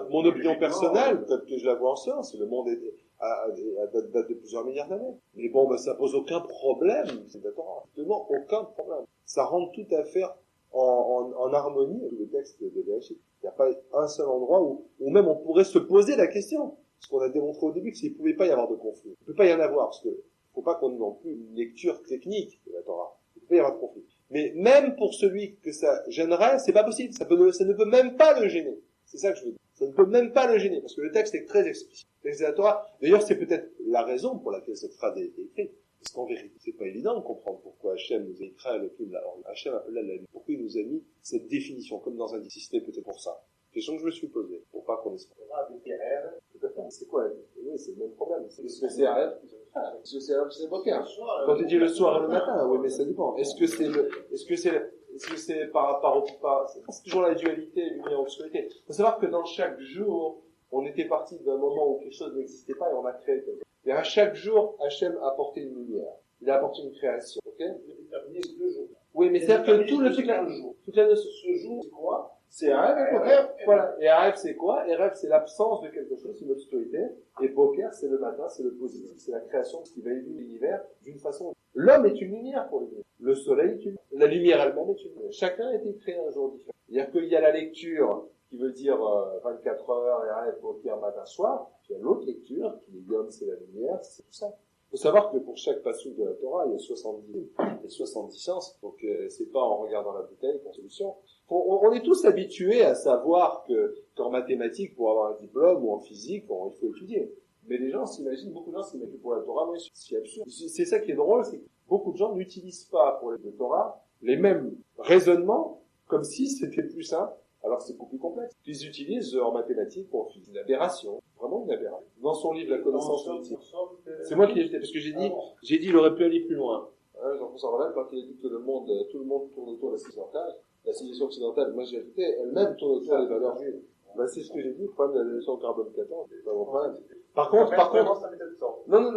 Mon opinion personnelle, peut-être que je la vois en science, le monde date de plusieurs milliards d'années. Mais bon, ça pose aucun problème, c'est la Torah. Absolument aucun problème. Ça rentre tout à fait en harmonie avec le texte de Bereshit. Il n'y a pas un seul endroit où même on pourrait se poser la question. Ce qu'on a démontré au début, que s'il ne pouvait pas y avoir de conflit. Il ne peut pas y en avoir, parce que faut pas qu'on ait non plus une lecture technique de la Torah. Il ne peut pas y avoir de conflit. Mais même pour celui que ça gênerait, c'est pas possible. Ça ne peut même pas le gêner. C'est ça que je veux dire. Ça ne peut même pas le gêner, parce que le texte est très explicite. Le texte de la Torah, d'ailleurs, c'est peut-être la raison pour laquelle cette phrase est écrite. Parce qu'en vérité, c'est pas évident de comprendre pourquoi Hachem nous a écrit à l'Elohim, Hachem appelle la lumière. Pourquoi il nous a mis cette définition, comme dans un si c'était peut-être pour ça. Question que je me suis posée, pour pas qu'on ait c'est quoi? Oui, c'est le même problème. Est-ce que c'est Arève? Est-ce que c'est Arève, c'est Boker? Quand tu dis le soir et le matin, oui, mais ça dépend. Est-ce que c'est par rapport au c'est toujours la dualité, lumière-obscurité. Il faut savoir que dans chaque jour, on était parti d'un moment où quelque chose n'existait pas et on a créé quelque chose. Et à chaque jour, Hachem a apporté une lumière. Il a apporté une création, ok? Oui, mais c'est-à-dire que tout le truc là, toute la notion, ce jour, c'est quoi? C'est un rêve, voilà. Et un rêve, c'est quoi? Et rêve, c'est l'absence de quelque chose, c'est l'obscurité. Et Boker, c'est le matin, c'est le positif, c'est la création, ce qui va illuminer l'univers d'une façon. L'homme est une lumière pour l'univers. Le soleil est une lumière. La lumière elle-même est une lumière. Chacun a été créé un jour différent. C'est-à-dire qu'il y a la lecture, qui veut dire 24 heures, et rêve, Boker, matin, soir. Puis il y a l'autre lecture, qui est l'homme, c'est la lumière, c'est tout ça. Il faut savoir que pour chaque passouk de la Torah, il y a 70 sciences. Donc, c'est pas en regardant la bouteille qu'en solution. On est tous habitués à savoir qu'en mathématiques, pour avoir un diplôme, ou en physique, il faut étudier. Mais les gens s'imaginent, beaucoup de gens s'imaginent pour la Torah, mais c'est absurde. C'est ça qui est drôle, c'est que beaucoup de gens n'utilisent pas pour la Torah les mêmes raisonnements, comme si c'était plus simple, alors que c'est beaucoup plus complexe. Ils utilisent en mathématiques pour une aberration, vraiment une aberration. Dans son livre La connaissance ultime. C'est moi qui l'ai fait, parce que j'ai dit, il aurait pu aller plus loin. Jean-François Revel, quand il a dit que tout le monde tourne autour de la civilisation occidentale, moi j'ai ajouté, elle-même tourne autour des valeurs juives. Ben, c'est ce que j'ai dit, le problème de la notion de carbone 14, c'est pas mon problème. Par contre,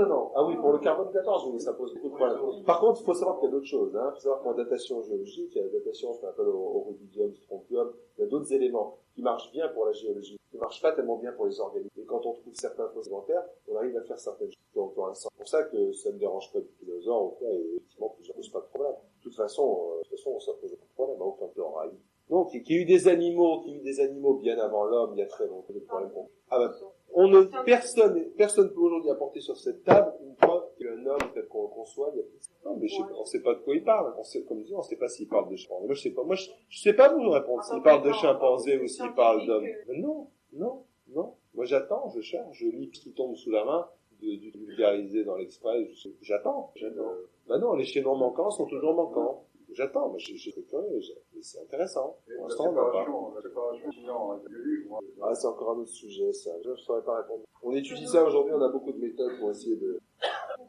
non. Ah oui, pour le carbone 14, oui, ça pose beaucoup de problèmes. Par contre, il faut savoir qu'il y a d'autres choses, hein. Il faut savoir qu'en datation géologique, il y a la datation, ce qu'on appelle au rubidium, strontium, il y a d'autres éléments qui marchent bien pour la géologie, qui marchent pas tellement bien pour les organismes. Et quand on trouve certains fausses inventaires, on arrive à faire certaines choses qui ont encore un sens. C'est pour ça que ça ne dérange pas du tout les gens, au cas, et effectivement, ça pose pas de problème. De toute façon, ça pose pas de problème, aucun temps. Donc, qu'il y ait eu des animaux bien avant l'homme, il y a très longtemps, de problème. personne peut aujourd'hui apporter sur cette table une preuve qu'un homme tel qu'on le conçoit, il y a plus. Non, mais on sait pas de quoi il parle. Comme je dis, on sait pas s'il parle de chimpanzé. Moi, je sais pas. Je sais pas vous répondre s'il parle de chimpanzé ou s'il parle d'homme. Mais non. Moi, j'attends, je cherche, je lis ce qui tombe sous la main, du vulgariser dans l'Express. J'attends. Bah non, les chaînons manquants sont toujours manquants. J'attends, mais j'ai curieux, c'est intéressant. Pour l'instant, on n'a pas. Ah, c'est encore un autre sujet, ça. Je ne saurais pas répondre. On étudie ça aujourd'hui, on a beaucoup de méthodes pour essayer de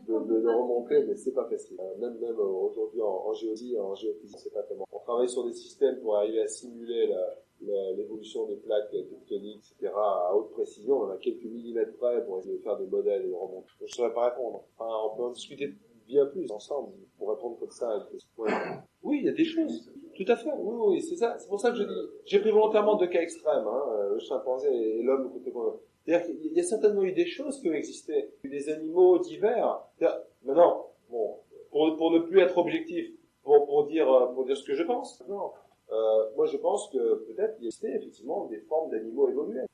remonter, mais c'est pas facile. Même aujourd'hui en géodésie, en géophysique, c'est pas tellement. On travaille sur des systèmes pour arriver à simuler l'évolution des plaques tectoniques, etc. à haute précision. On a quelques millimètres près pour essayer de faire des modèles et de remonter. Je ne saurais pas répondre. Enfin, on peut en discuter bien plus ensemble pour répondre comme ça à une question. Oui, il y a des choses. Tout à fait. Oui, c'est ça. C'est pour ça que je dis, j'ai pris volontairement deux cas extrêmes, le chimpanzé et l'homme côté commun. C'est-à-dire qu'il y a certainement eu des choses qui ont existé, des animaux divers. Maintenant, bon, pour ne plus être objectif, pour dire ce que je pense. Non. Moi, je pense que peut-être il existait effectivement des formes d'animaux évolués.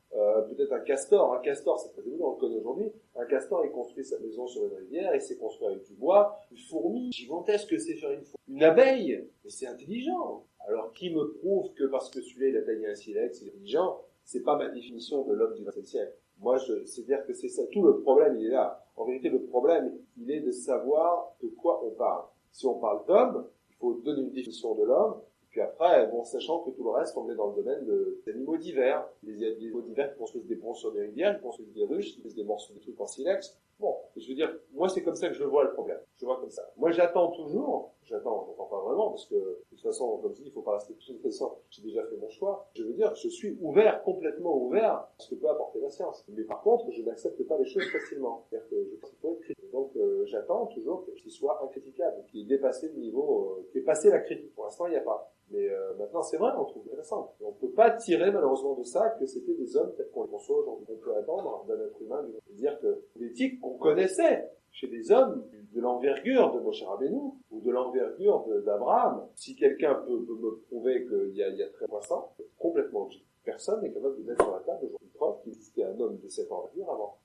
Peut-être un castor, c'est très évolué, on le connaît aujourd'hui. Un castor, il construit sa maison sur une rivière, il s'est construit avec du bois. Une fourmi, gigantesque que c'est faire une fourmi. Une abeille, mais c'est intelligent. Alors, qui me prouve que parce que celui-là, il a taillé un silex, il est intelligent? C'est pas ma définition de l'homme du XXe siècle. Moi, c'est-à-dire que c'est ça. Tout le problème, il est là. En vérité, le problème, il est de savoir de quoi on parle. Si on parle d'homme, il faut donner une définition de l'homme. Puis après, bon, sachant que tout le reste, on est dans le domaine des animaux divers. Les animaux divers qui construisent des ponts sur des rivières, qui construisent des ruches, qui construisent des morceaux de trucs en silex. Bon, je veux dire, moi, c'est comme ça que je vois le problème. Je vois comme ça. Moi, j'attends pas vraiment, parce que, de toute façon, comme je dis, il faut pas rester tout de toute façon. J'ai déjà fait mon choix. Je veux dire, je suis complètement ouvert à ce que peut apporter la science. Mais par contre, je n'accepte pas les choses facilement. C'est-à-dire que je pense qu'il faut être critique. Donc, j'attends toujours qu'il soit incritiquable, qu'il ait dépassé le niveau, qu'il ait passé la critique. Pour l'instant, il n'y a pas. Mais maintenant, c'est vrai, on trouve intéressant. Et on peut pas tirer malheureusement de ça que c'était des hommes peut-être qu'on les conçoit aujourd'hui. On peut attendre d'un être humain de dire que l'éthique qu'on connaissait chez des hommes de l'envergure de Moshe Rabbeinu ou de l'envergure d'Abraham, si quelqu'un peut me prouver qu'il y a très loin ça, complètement objectif. Personne n'est capable de mettre sur la table aujourd'hui une preuve qu'il existait un homme de cette envergure avant.